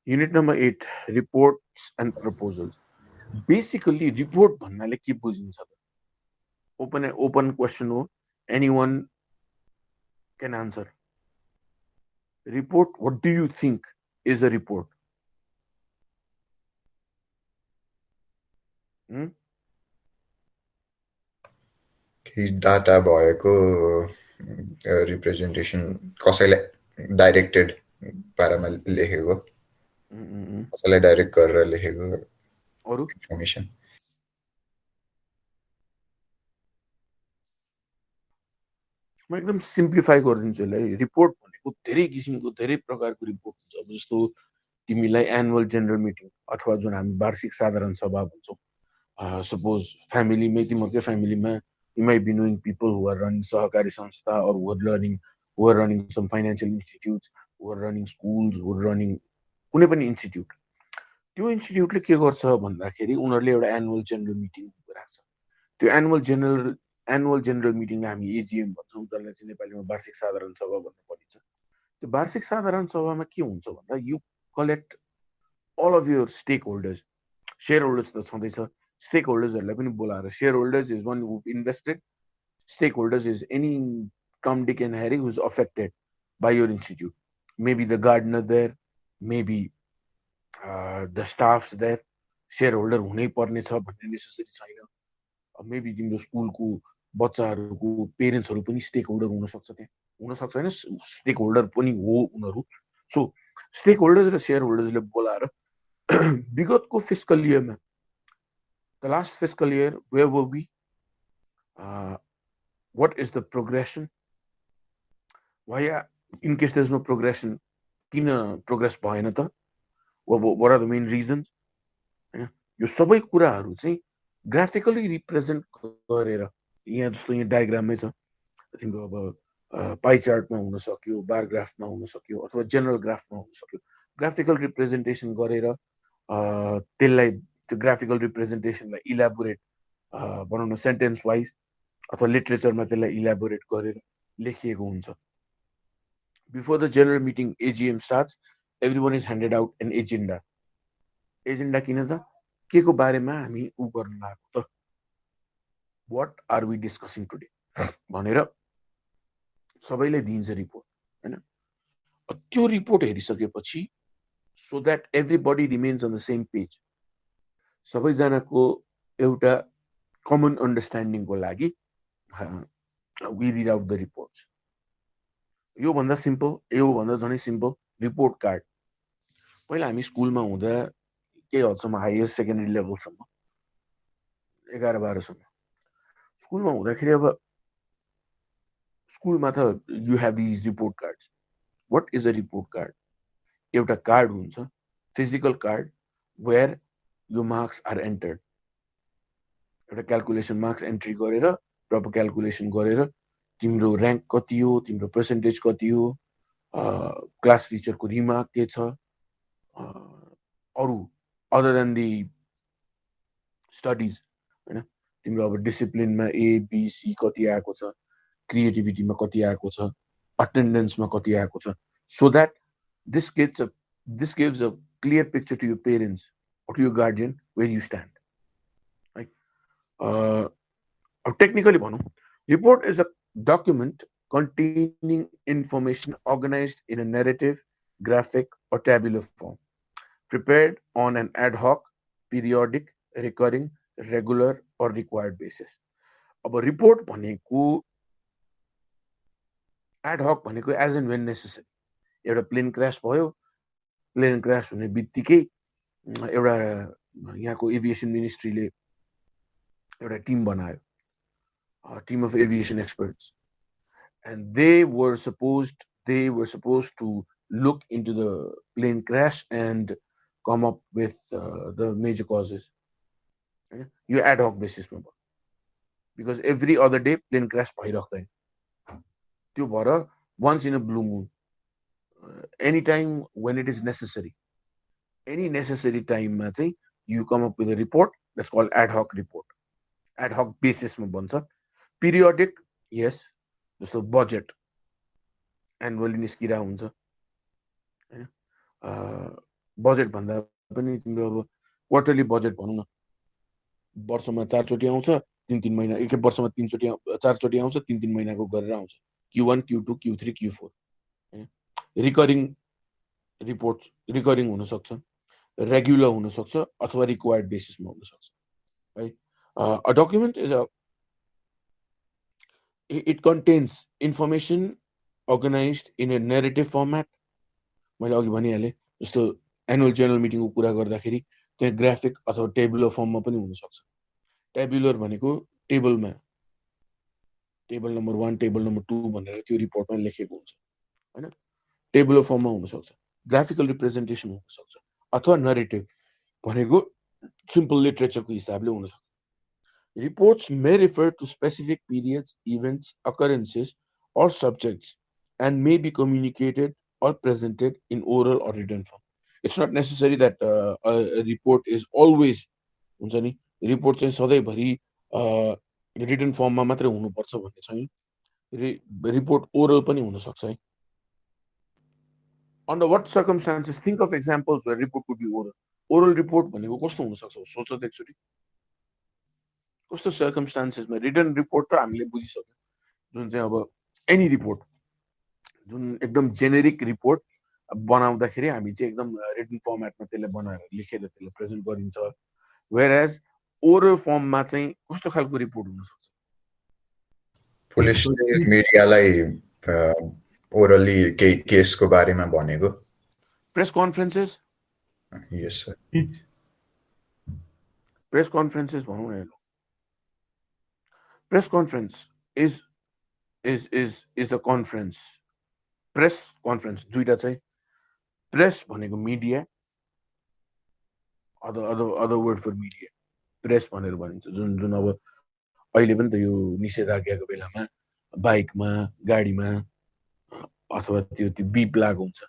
Unit number 8, reports and proposals. Basically, report भन्नाले के बुझिन्छ त? Open question हो. Anyone can answer. Report, what do you think is a report? Hmm? कि data भएको representation कसैलाई डाइरेक्टेड पारामा लेखेको, कसैलाई डाइरेक्ट गरेर लेखेको अरू इन्फर्मेसन। म एकदम सिम्प्लिफाई गरिदिन्छु यसलाई। रिपोर्ट भनेको धेरै किसिमको धेरै प्रकारको रिपोर्ट हुन्छ। अब जस्तो तिमीलाई एनुअल जेनरल मिटिङ अथवा जुन हामी वार्षिक साधारण सभा भन्छौँ, सपोज फ्यामिलीमै तिमीहरूकै फ्यामिलीमा you might be knowing people who are running सहकारी संस्था or who are running some financial institutes, who are running schools, who are running कुनै पनि इन्स्टिट्युट। त्यो इन्स्टिट्युटले के गर्छ भन्दाखेरि उनीहरूले एउटा एनुअल जेनरल मिटिङ राख्छ। त्यो एनुअल जेनरल मिटिङलाई हामी एजिएम भन्छौँ, जसलाई चाहिँ नेपालीमा वार्षिक साधारण सभा भन्नु परिन्छ। त्यो वार्षिक साधारण सभामा के हुन्छ भन्दा you collect all of your stakeholders. Shareholders त छँदैछ, स्टेकहोल्डर्सहरूलाई पनि बोलाएर। Shareholders is one who invested. Stakeholders is any Tom, Dick and Harry who's affected by your institute. Maybe the gardener there, maybe the staffs there. Shareholder हुनै पर्ने छ भन्ने necessary छैन। Maybe तिम्रो स्कुलको बच्चाहरूको पेरेन्ट्सहरू पनि स्टेक होल्डर हुनसक्छ, त्यहाँ हुनसक्छ होइन, स्टेक होल्डर पनि हो उनीहरू। सो स्टेक होल्डर्स र सेयर होल्डर्सले बोलाएर विगतको फिस्कल इयरमा, the last fiscal year where were we, what is the progression, why in case there's no progression, किन प्रोग्रेस भएन त, what are the main reasons, हैन? यो सबै कुराहरू चाहिँ ग्राफिकली रिप्रेजेन्ट गरेर, यहाँ जस्तो यहाँ डायग्राममै छ तिम्रो, अब पाइ चार्टमा हुन सक्यो, बार ग्राफमा हुन सक्यो, अथवा जेनरल ग्राफमा हुन सक्यो। ग्राफिकल रिप्रेजेन्टेसन गरेर त्यसलाई, त्यो ग्राफिकल रिप्रेजेन्टेसनलाई इलाबोरेट भनौँ न सेन्टेन्स वाइज अथवा लिटरेचरमा त्यसलाई इलाबोरेट गरेर लेखिएको हुन्छ। Before the general meeting AGM starts, every is handed out an agenda. Agenda किन त, के को बारेमा हामी उ गर्न लागेको त, what are we discussing today भनेर सबैलाई दिइन्छ रिपोर्ट, होइन? त्यो रिपोर्ट हेरिसकेपछि, so that everybody remains on the same page, सबैजनाको एउटा कमन अन्डरस्ट्यान्डिङको लागि we read out the reports. योभन्दा सिम्पल, योभन्दा झनै सिम्पल रिपोर्ट कार्ड। पहिला हामी स्कुलमा हुँदा केही हदसम्म हायर सेकेन्डरी लेभलसम्म 11-12सम्म स्कुलमा हुँदाखेरि, अब स्कुलमा त you have these report cards. What is a report card? एउटा कार्ड हुन्छ, फिजिकल कार्ड, वेयर यो मार्क्स आर एन्टर्ड। एउटा क्यालकुलेसन मार्क्स एन्ट्री गरेर, प्रपर क्यालकुलेसन गरेर तिम्रो ऱ्याङ्क कति हो, तिम्रो पर्सेन्टेज कति हो, क्लास टिचरको रिमार्क के छ, अरू अदर देन दि स्टडिज, होइन? तिम्रो अब डिसिप्लिनमा एबिसी कति आएको छ, क्रिएटिभिटीमा कति आएको छ, अटेन्डेन्समा कति आएको छ, so that this gives a clear picture to your parents or to your guardian where you stand, right? Technically भनौँ, report is a document containing information organized in a narrative, graphic or tabular form, prepared on an ad hoc, periodic, recurring, regular or required basis. अब report भनेको ad hoc भनेको as and when necessary. एउटा plane crash भयो, plane crash हुने बित्तिकै एउटा यहाँको aviation मिनिस्ट्रीले एउटा टिम बनायो, team of aviation experts, and they were supposed to look into the plane crash and come up with the major causes. यो एड हक बेसिसमा भयो, because every other day plane crash भइराख्दैन। त्यो भएर once in a blue moon, any time when it is necessary, any necessary टाइममा चाहिँ you come up with a report, that's called ad hoc report. Ad hoc बेसिसमा बन्छ। Periodic, यस, जस्तो budget annually निस्किरहेको हुन्छ, होइन? बजेट भन्दा पनि तिम्रो अब क्वार्टरली बजेट भनौँ न, वर्षमा 4 चोटि आउँछ, 3 3 महिना, एक वर्षमा 3 चोटि 4 चोटि आउँछ, 3 3 महिनाको गरेर आउँछ। Q1 Q2 Q3 Q4 होइन। रिकरिङ रिपोर्ट रिकरिङ हुनसक्छ, रेगुलर हुनसक्छ, अथवा रिक्वायर्ड बेसिसमा हुनसक्छ है। A document is a it contains information organised in a narrative format. मैले अघि भनिहालेँ, जस्तो एनुअल जेनरल मिटिङको कुरा गर्दाखेरि त्यहाँ ग्राफिक अथवा टेबुलर फर्ममा पनि हुनसक्छ। टेबुलर भनेको टेबलमा टेबल नम्बर 1 टेबल नम्बर 2 भनेर त्यो रिपोर्टमा लेखेको हुन्छ होइन। टेबुलर फर्ममा हुनसक्छ, ग्राफिकल रिप्रेजेन्टेसन हुनसक्छ, अथवा नरेटिभ भनेको सिम्पल लिटरेचरको हिसाबले हुनसक्छ। Reports may refer to specific periods, events, occurrences, or subjects and may be communicated or presented in oral or written form. It's not necessary that a report is always हुन्छ नि, report चाहिँ सधैँभरि return फर्ममा मात्रै हुनुपर्छ भन्ने छैन। Report oral पनि हुनसक्छ है। Under what circumstances think of examples where report could be oral. Oral report भनेको कस्तो हुनसक्छ सोच त एकचोटि। कस्तो सर्कमस्टान्सेसमा रिटन रिपोर्ट त हामीले बुझिसक्यौँ, जुन चाहिँ अब एनी रिपोर्ट, जुन एकदम जेनेरिक रिपोर्ट बनाउँदाखेरि हामी चाहिँ एकदम रिटन फर्मेटमा त्यसलाई बनाएर लेखेर त्यसलाई प्रेजेन्ट गरिन्छ। वेयर एज ओरल फर्ममा चाहिँ कस्तो खालको रिपोर्ट हुनसक्छ। पुलिसले मिडियालाई ओरली केही केसको बारेमा भनेको। Press conferences, yes sir. Press conferences भनौँ न। Press conference is is is is a conference. Press conference दुईटा चाहिँ, प्रेस भनेको media, other word for media press भनेर भनिन्छ। जुन जुन अब अहिले पनि त यो निषेधाज्ञाको बेलामा बाइकमा, गाडीमा अथवा त्यो त्यो बिप लागु हुन्छ,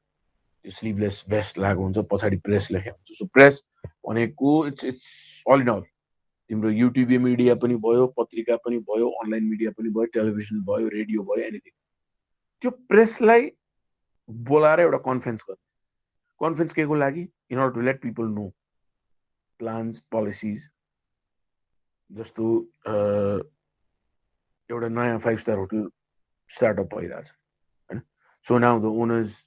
त्यो स्लिभलेस भेस्ट लागु हुन्छ, पछाडि प्रेस लेखेको हुन्छ। सो प्रेस भनेको it's it's all in all. तिम्रो युट्युब मिडिया पनि भयो, पत्रिका पनि भयो, अनलाइन मिडिया पनि भयो, टेलिभिजन भयो, रेडियो भयो, एनिथिङ। त्यो प्रेसलाई बोलाएर एउटा कन्फरेन्स गर्ने। कन्फरेन्स के को लागि? In order to let people know plans, policies. जस्तो एउटा नयाँ 5 स्टार होटल स्टार्टअप भइरहेछ होइन। So now the owners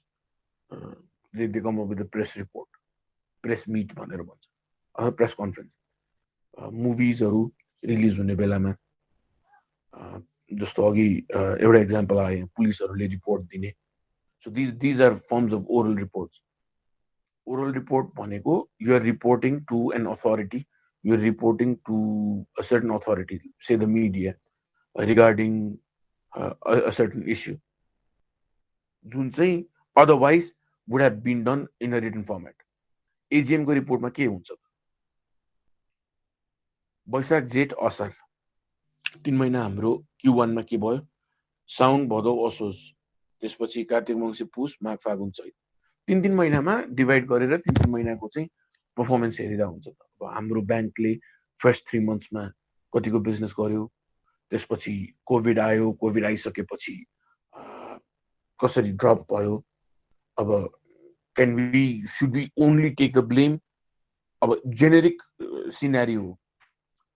they come up with the press report, press meet भनेर भन्छ, अथवा प्रेस कन्फरेन्स। मुभिजहरू रिलिज हुने बेलामा, जस्तो अघि एउटा इक्जाम्पल आयो, पुलिसहरूले रिपोर्ट दिने। So these are forms of oral reports. Oral report भनेको you're reporting to an authority, you're reporting to a certain authority, say the media, regarding a certain issue, जुन चाहिँ otherwise would have been done in a written format. एजिएमको रिपोर्टमा के हुन्छ? वैशाख जेठ असार 3 महिना हाम्रो Q1मा के भयो? साउन भदौ असोज, त्यसपछि कार्तिक मङ्सिर पुस माघ फागुन चैत, 3 3 महिनामा डिभाइड गरेर 3 3 महिनाको चाहिँ पर्फर्मेन्स हेरिँदा हुन्छ। अब हाम्रो ब्याङ्कले फर्स्ट 3 मन्थ्समा कतिको बिजनेस गर्यो, त्यसपछि कोभिड आयो, कोभिड आइसकेपछि कसरी ड्रप भयो। अब can we should we only take the blame? अब जेनेरिक सिनारियो हो,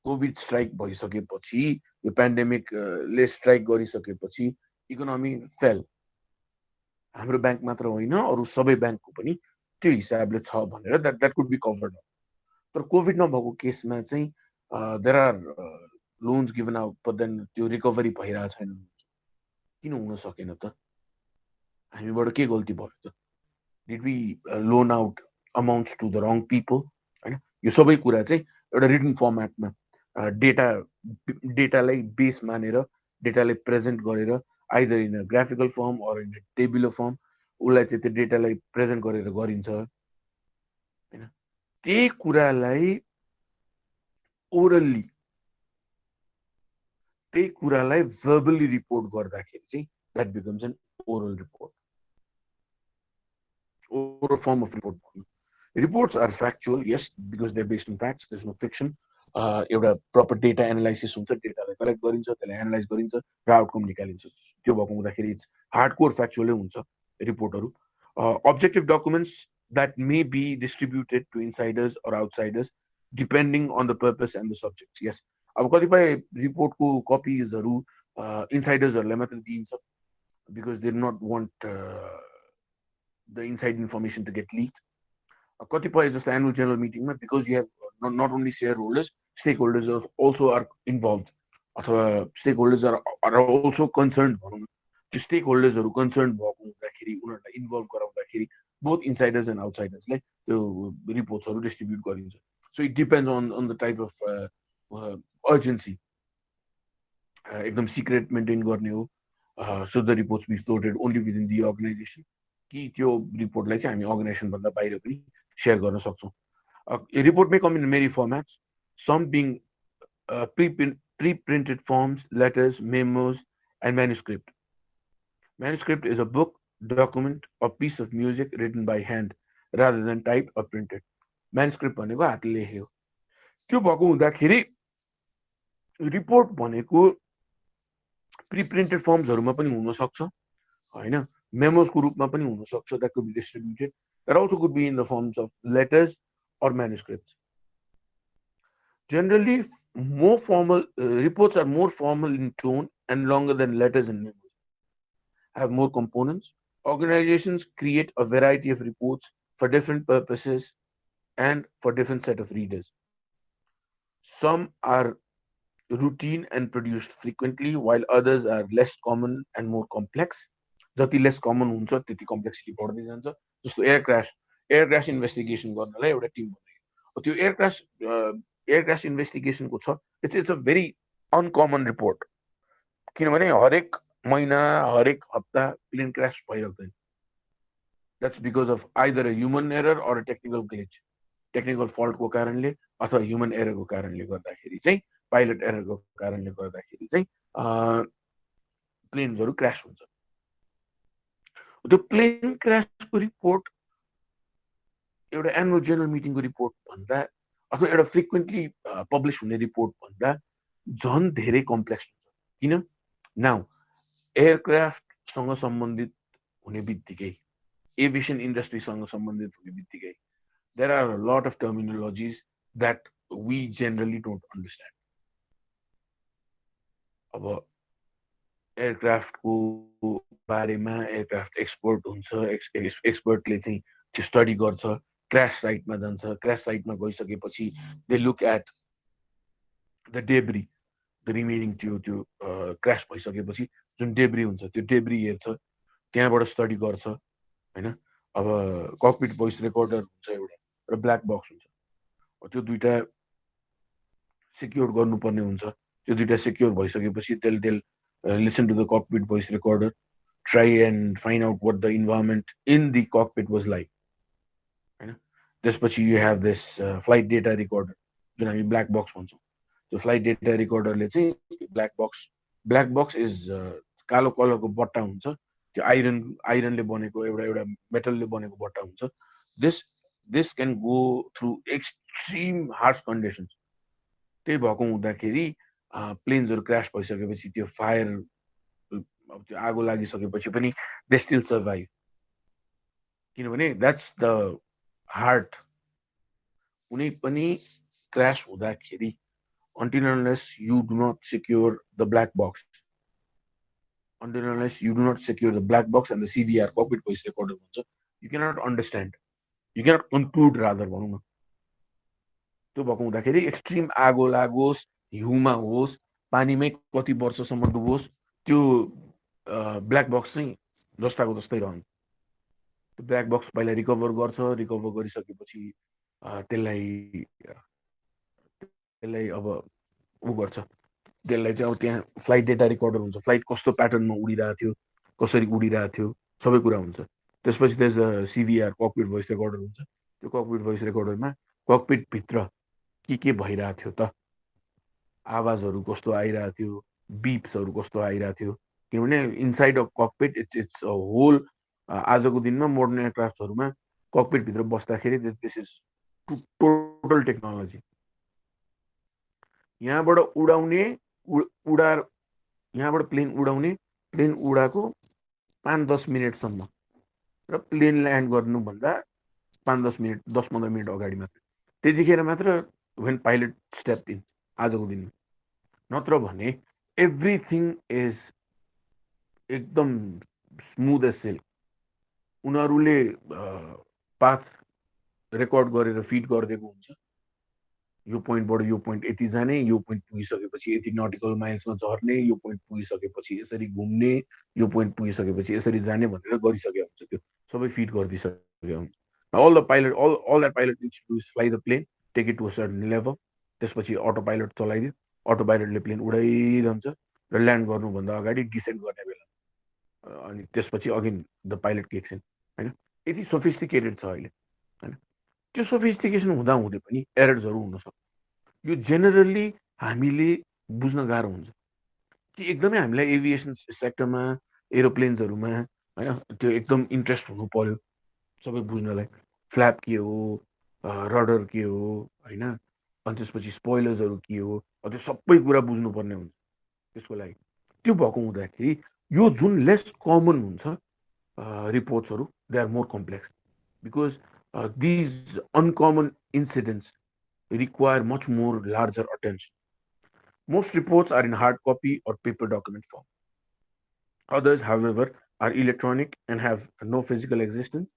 कोभिड स्ट्राइक भइसकेपछि, यो पेन्डेमिकले स्ट्राइक गरिसकेपछि इकोनोमी फेल। हाम्रो ब्याङ्क मात्र होइन, अरू सबै ब्याङ्कको पनि त्यो हिसाबले छ भनेर द्याट कुड बी कभर्ड। तर कोभिड नभएको केसमा चाहिँ there are loans given out, but then त्यो रिकभरी भइरहेको छैन। किन हुन सकेन त? हामीबाट के गल्ती भयो त? Did we loan out amounts to the wrong people होइन? यो सबै कुरा चाहिँ एउटा रिटन फर्मेटमा डेटालाई बेस मानेर, डेटालाई प्रेजेन्ट गरेर, either in a graphical form or in a tabular form, उसलाई चाहिँ त्यो डेटालाई प्रेजेन्ट गरेर गरिन्छ होइन। त्यही कुरालाई ओरल्ली, त्यही कुरालाई भर्बली रिपोर्ट गर्दाखेरि चाहिँ that becomes an oral report, oral form of report. Reports are factual, yes, because they based in facts, there is no fiction. एउटा प्रपर डेटा एनालाइसिस हुन्छ, डेटालाई कलेक्ट गरिन्छ, त्यसलाई एनालाइज गरिन्छ र आउटकम निकालिन्छ। त्यो भएको हुँदाखेरि इट्स हार्डकोर फ्याक्चुअलै हुन्छ रिपोर्टहरू। Objective documents that may be distributed to insiders or outsiders depending on the purpose and the subjects. Yes, अब कतिपय रिपोर्टको कपिजहरू इन्साइडर्सहरूलाई मात्र दिइन्छ because they do not want the inside information to get leaked. कतिपय जस्तो annual general मिटिङमा because you have not only shareholders, stakeholders also are involved अथवा stakeholders are also concerned भनौँ न, त्यो स्टेकहोल्डर्सहरू कन्सर्न भएको हुँदाखेरि उनीहरूलाई इन्भल्भ गराउँदाखेरि बोथ इनसाइडर्स एन्ड आउटसाइडर्सलाई त्यो रिपोर्ट्सहरू डिस्ट्रिब्युट गरिन्छ. So it depends on the type of urgency. एकदम सिक्रेट मेन्टेन गर्ने हो, so the reports be floated only within the organisation, कि त्यो रिपोर्टलाई चाहिँ हामी अर्गनाइजेसनभन्दा बाहिर पनि सेयर गर्न सक्छौँ. Report may come in many formats, some being pre-printed forms, letters, memos, and manuscript. Manuscript is a book, document, or piece of music written by hand rather than typed or printed. Manuscript भनेको हातले लेख्यो. त्यो भएको हुँदाखेरि report भनेको pre-printed फर्म्सहरूमा पनि हुन सक्छ हैन, मेमोजको रूपमा पनि हुन सक्छ, that could be distributed. That also could be in the forms of letters or manuscripts. Generally, more formal reports are more formal in tone and longer than letters and memos. Have more components. Organizations create a variety of reports for different purposes and for different set of readers. Some are routine and produced frequently, while others are less common and more complex. जति lace common हुन्छ त्यति complexity बढ्दै जान्छ. जस्तो air crash investigation गर्नलाई एउटा team बनायो. त्यो एयर क्रास इन्भेस्टिगेसनको छ, it's a very uncommon report, किनभने हरेक महिना हरेक हप्ता प्लेन क्रास भइरहेको. That's because of either a human error or a technical glitch, technical फल्टको कारणले अथवा ह्युमन एररको कारणले गर्दाखेरि चाहिँ, पाइलट एररको कारणले गर्दाखेरि चाहिँ प्लेन्सहरू क्रास हुन्छ. त्यो प्लेन क्रासको रिपोर्ट एउटा एनुअल जेनरल मिटिङको रिपोर्ट भन्दा अथवा एउटा फ्रिक्वेन्टली पब्लिस हुने रिपोर्ट भन्दा झन् धेरै कम्प्लेक्स हुन्छ. किन? नाउ एयरक्राफ्टसँग सम्बन्धित हुने बित्तिकै, एभिएसन इन्डस्ट्रीसँग सम्बन्धित हुने बित्तिकै, there are a lot of terminologies that we generally don't understand. अब एयरक्राफ्टको बारेमा एयरक्राफ्ट एक्सपर्ट हुन्छ, एक्सपर्टले चाहिँ त्यो स्टडी गर्छ, क्रास साइटमा जान्छ, क्रास साइटमा गइसकेपछि they look at the debris, the remaining त्यो क्रास भइसकेपछि जुन डेब्री हुन्छ त्यो डेब्री हेर्छ, त्यहाँबाट स्टडी गर्छ हैन. अब ककपिट भोइस रेकर्डर हुन्छ एउटा र ब्ल्याक बक्स हुन्छ, त्यो दुईटा सिक्योर गर्नुपर्ने हुन्छ. त्यो दुईटा सिक्योर भइसकेपछि they'll listen to the cockpit voice recorder, try and find out what the environment in the cockpit was like. त्यसपछि you have this flight data recorder, जुन हामी ब्ल्याक बक्स भन्छौँ. त्यो फ्लाइट डेटा रिकर्डरले चाहिँ ब्ल्याक बक्स इज कालो कलरको बट्टा हुन्छ, त्यो आइरनले बनेको एउटा मेटलले बनेको बट्टा हुन्छ. This can go through extreme harsh conditions. त्यही भएको हुँदाखेरि प्लेन्सहरू क्रास भइसकेपछि त्यो फायर, त्यो आगो लागिसकेपछि पनि दे स्टिल सर्भाइभ, किनभने द्याट्स द हार्ट. कुनै पनि क्रास हुँदाखेरि until unless you do not secure the black box, until unless you do not secure the black box and the CVR, cockpit voice recorder, you cannot understand, you cannot conclude rather भनौँ न. त्यो भएको हुँदाखेरि extreme आगो लागोस्, हिउँमा होस्, पानीमै कति वर्षसम्म डुबोस्, त्यो ब्ल्याक बक्स चाहिँ जस्ताको जस्तै रहन्छ. त्यो ब्ल्याक बक्स पहिला रिकभर गर्छ, रिकभर गरिसकेपछि त्यसलाई अब ऊ गर्छ, त्यसलाई चाहिँ अब त्यहाँ फ्लाइट डेटा रिकर्डर हुन्छ, फ्लाइट कस्तो प्याटर्नमा उडिरहेको थियो, कसरी उडिरहेको थियो, सबै कुरा हुन्छ. त्यसपछि त्यस सिभिआर ककपिट भोइस रेकर्डर हुन्छ. त्यो ककपिट भोइस रेकर्डरमा ककपिटभित्र के भइरहेको थियो त, आवाजहरू कस्तो आइरहेको थियो, बिप्सहरू कस्तो आइरहेको थियो, किनभने inside of cockpit it's a hole. आजको दिनमा मोडर्न एयरक्राफ्टहरूमा ककपिटभित्र बस्दाखेरि दिस इज टोटल टेक्नोलोजी. यहाँबाट उडाउने यहाँबाट प्लेन उडाको 5-10 मिनटसम्म र प्लेन ल्यान्ड गर्नुभन्दा 5-10 मिनट 10-15 मिनट अगाडि मात्र त्यतिखेर मात्र वेन पाइलट स्टेप इन आजको दिन नत्र भने एभ्रिथिङ इज एकदम स्मुथ एज सेल उनीहरूले पाथ रेकर्ड गरेर फिड गरिदिएको हुन्छ यो पोइन्टबाट यो पोइन्ट यति जाने यो पोइन्ट पुगिसकेपछि यति नटिकल माइल्समा झर्ने यो पोइन्ट पुगिसकेपछि यसरी घुम्ने यो पोइन्ट पुगिसकेपछि यसरी जाने भनेर गरिसकेको हुन्छ त्यो सबै फिड गरिदिइसकेको हुन्छ all the pilot all that pilot needs to fly the plane take it to a certain level त्यसपछि अटो पाइलट चलाइदियो अटो पाइलटले प्लेन उडाइरहन्छ र ल्यान्ड गर्नुभन्दा अगाडि डिसेन्ड गर्ने बेला अनि त्यसपछि again the pilot kicks in होइन यति सोफिस्टिकेटेड छ अहिले होइन त्यो सोफिस्टिकेसन हुँदा हुँदै पनि एरर्सहरू हुनसक्छ यो जेनरली हामीले बुझ्न गाह्रो हुन्छ कि एकदमै हामीलाई एभिएसन सेक्टरमा एरोप्लेन्सहरूमा होइन त्यो एकदम इन्ट्रेस्ट हुनु पर्यो सबै बुझ्नलाई फ्ल्याप के हो रडर के हो होइन अनि त्यसपछि स्पोइलर्सहरू के हो त्यो सबै कुरा बुझ्नुपर्ने हुन्छ त्यसको लागि त्यो भएको हुँदाखेरि यो जुन लेस कमन हुन्छ रिपोर्ट्सहरू they are more complex because these uncommon incidents require much more larger attention. Most reports are in hard copy or paper document form. Others, however, are electronic and have no physical existence.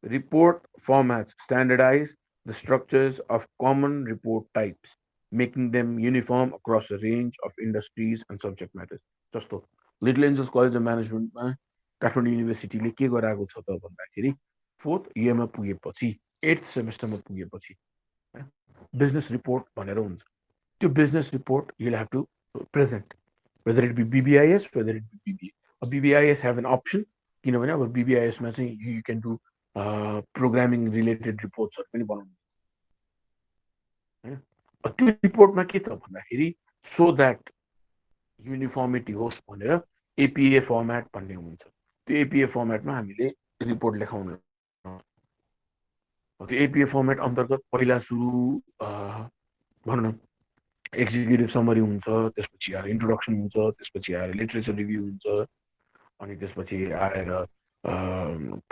Report formats standardize the structures of common report types, making them uniform across a range of industries and subject matters. जस्तो Little Angels College of म्यानेजमेन्टमा काठमाडौँ युनिभर्सिटीले के गराएको छ त भन्दाखेरि 4th इयरमा पुगेपछि 8th सेमेस्टरमा पुगेपछि बिजनेस रिपोर्ट भनेर हुन्छ त्यो business report you'll have to present whether it be BBIS whether it be BBA BBIS have an option किनभने अब बिबिआइएसमा चाहिँ you can do programming related रिपोर्ट्सहरू पनि बनाउनु होइन त्यो रिपोर्टमा के त भन्दाखेरि सो द्याट युनिफर्मिटी होस् भनेर एपिए फर्मेट भन्ने हुन्छ त्यो एपिए फर्मेटमा हामीले रिपोर्ट लेखाउनु त्यो एपिए फर्मेट अन्तर्गत पहिला सुरु भनौँ न एक्जिक्युटिभ समरी हुन्छ त्यसपछि आएर इन्ट्रोडक्सन हुन्छ त्यसपछि आएर लिटरेचर रिभ्यू हुन्छ अनि त्यसपछि आएर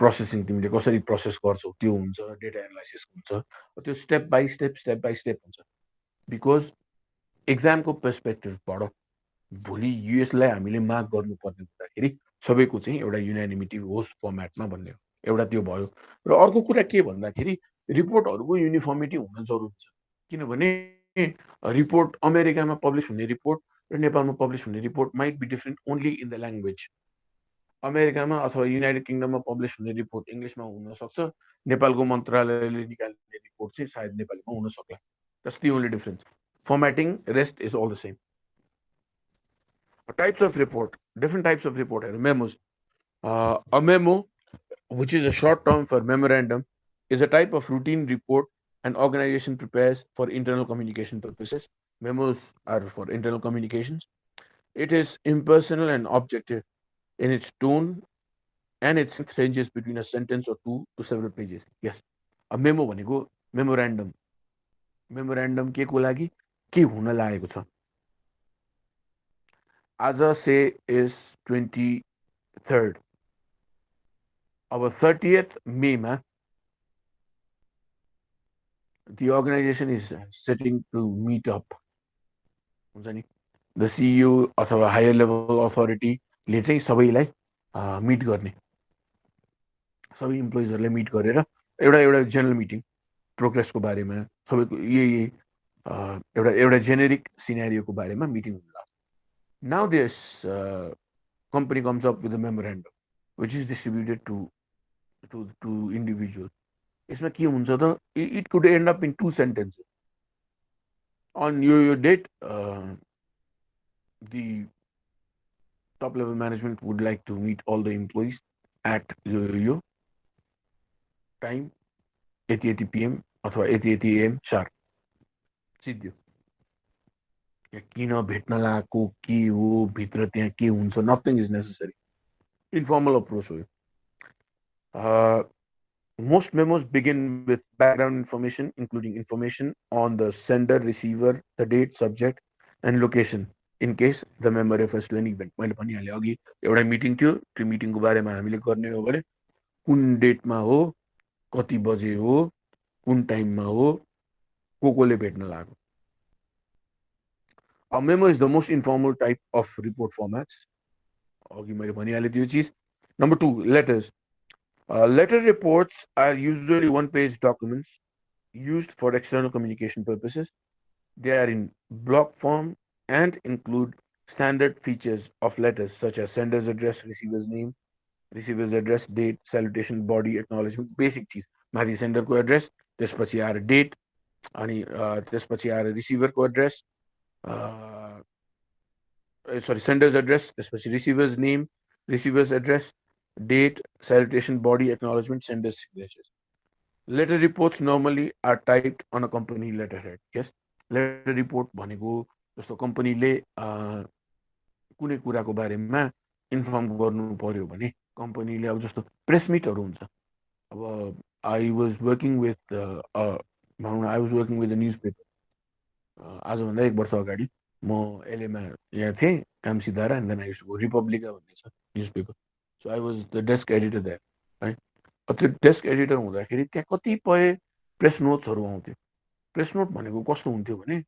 प्रोसेसिङ तिमीले कसरी प्रोसेस गर्छौ त्यो हुन्छ डेटा एनालाइसिस हुन्छ त्यो स्टेप बाई स्टेप हुन्छ बिकज एक्जामको पर्सपेक्टिभबाट भोलि युएसलाई हामीले मार्क गर्नुपर्ने हुँदाखेरि सबैको चाहिँ एउटा युनानिमिटी होस् फर्मेटमा भन्ने हो एउटा त्यो भयो र अर्को कुरा के भन्दाखेरि रिपोर्टहरूको युनिफर्मिटी हुन जरुरी छ किनभने रिपोर्ट अमेरिकामा पब्लिस हुने रिपोर्ट र नेपालमा पब्लिस हुने report might be different only in the language अमेरिकामा अथवा युनाइटेड किङडममा पब्लिस हुने रिपोर्ट इङ्ग्लिसमा हुनसक्छ नेपालको मन्त्रालयले निकाल्ने रिपोर्ट चाहिँ सायद नेपालीमा हुन सक्ला that's the only difference formatting rest is all the same types of report, different types of report are memos. A memo, which is a short term for memorandum, is a type of routine report an organization prepares for internal communication purposes. Memos are for internal communications. It is impersonal and objective in its tone, and its length ranges between a sentence or two to several pages. Yes, a memo भनेको memorandum. Memorandum के को लागि के हुन लागेको छ आज से is 23rd. Our 30th May, the organization is setting to meet up. The CEO अथवा higher level authority ले चाहिँ सबैलाई मिट गर्ने सबै इम्प्लोइजहरूलाई मिट गरेर एउटा जेनरल मिटिङ प्रोग्रेसको बारेमा सबैको यही एउटा जेनेरिक सिनेरियोको बारेमा मिटिङ हुन्छ Now this company comes up with a memorandum which is distributed to individuals. इसमें के हुन्छ त it could end up in 2 sentences. On your date, the top level management would like to meet all the employees at your time 8:80 p.m. अथवा 8:80 a.m. sharp. सिद्धियो किन भेट्न लागेको के हो भित्र त्यहाँ के हुन्छ nothing is necessary informal approach हो Most memos begin with background information including information on the sender receiver the date subject and location in case the memo refers to an event मैले भनिहालेँ अघि एउटा मिटिङ थियो त्यो मिटिङको बारेमा हामीले गर्ने हो भने कुन डेटमा हो कति बजे हो, कुन टाइममा हो, को कोले भेट्न लाग्यो. Memo is the most informal type of report formats. अघि मैले भनिहालेँ त्यो चिज. Number 2, letters. Letter reports are usually one-page documents used for external communication purposes. They are in block form and include standard features of letters such as sender's address, receiver's name, receiver's address, date, salutation, body, acknowledgement, basic चिज. माथि सेन्डरको address, त्यसपछि आएर date, अनि त्यसपछि आएर रिसिभरको address, sorry sender's address, त्यसपछि receiver's name, receiver's address, date, salutation, body, acknowledgement, sender's signatures. Letter reports normally are typed on a company letterhead. Yes, letter report भनेको जस्तो कम्पनीले कुनै कुराको बारेमा इन्फर्म गर्नु पर्यो भने कम्पनीले अब जस्तो प्रेस मिटहरू हुन्छ. अब आई वाज वर्किङ विथ भनौँ न, I was working with the newspaper. आजभन्दा 1 वर्ष अगाडि म एलएमा यहाँ थिएँ कामसिद्धारा, and then I used to go Republica भन्ने छ newspaper. So I was the desk editor that है. त्यो डेस्क एडिटर हुँदाखेरि त्यहाँ कतिपय प्रेस नोट्सहरू आउँथ्यो. प्रेस नोट भनेको कस्तो हुन्थ्यो भने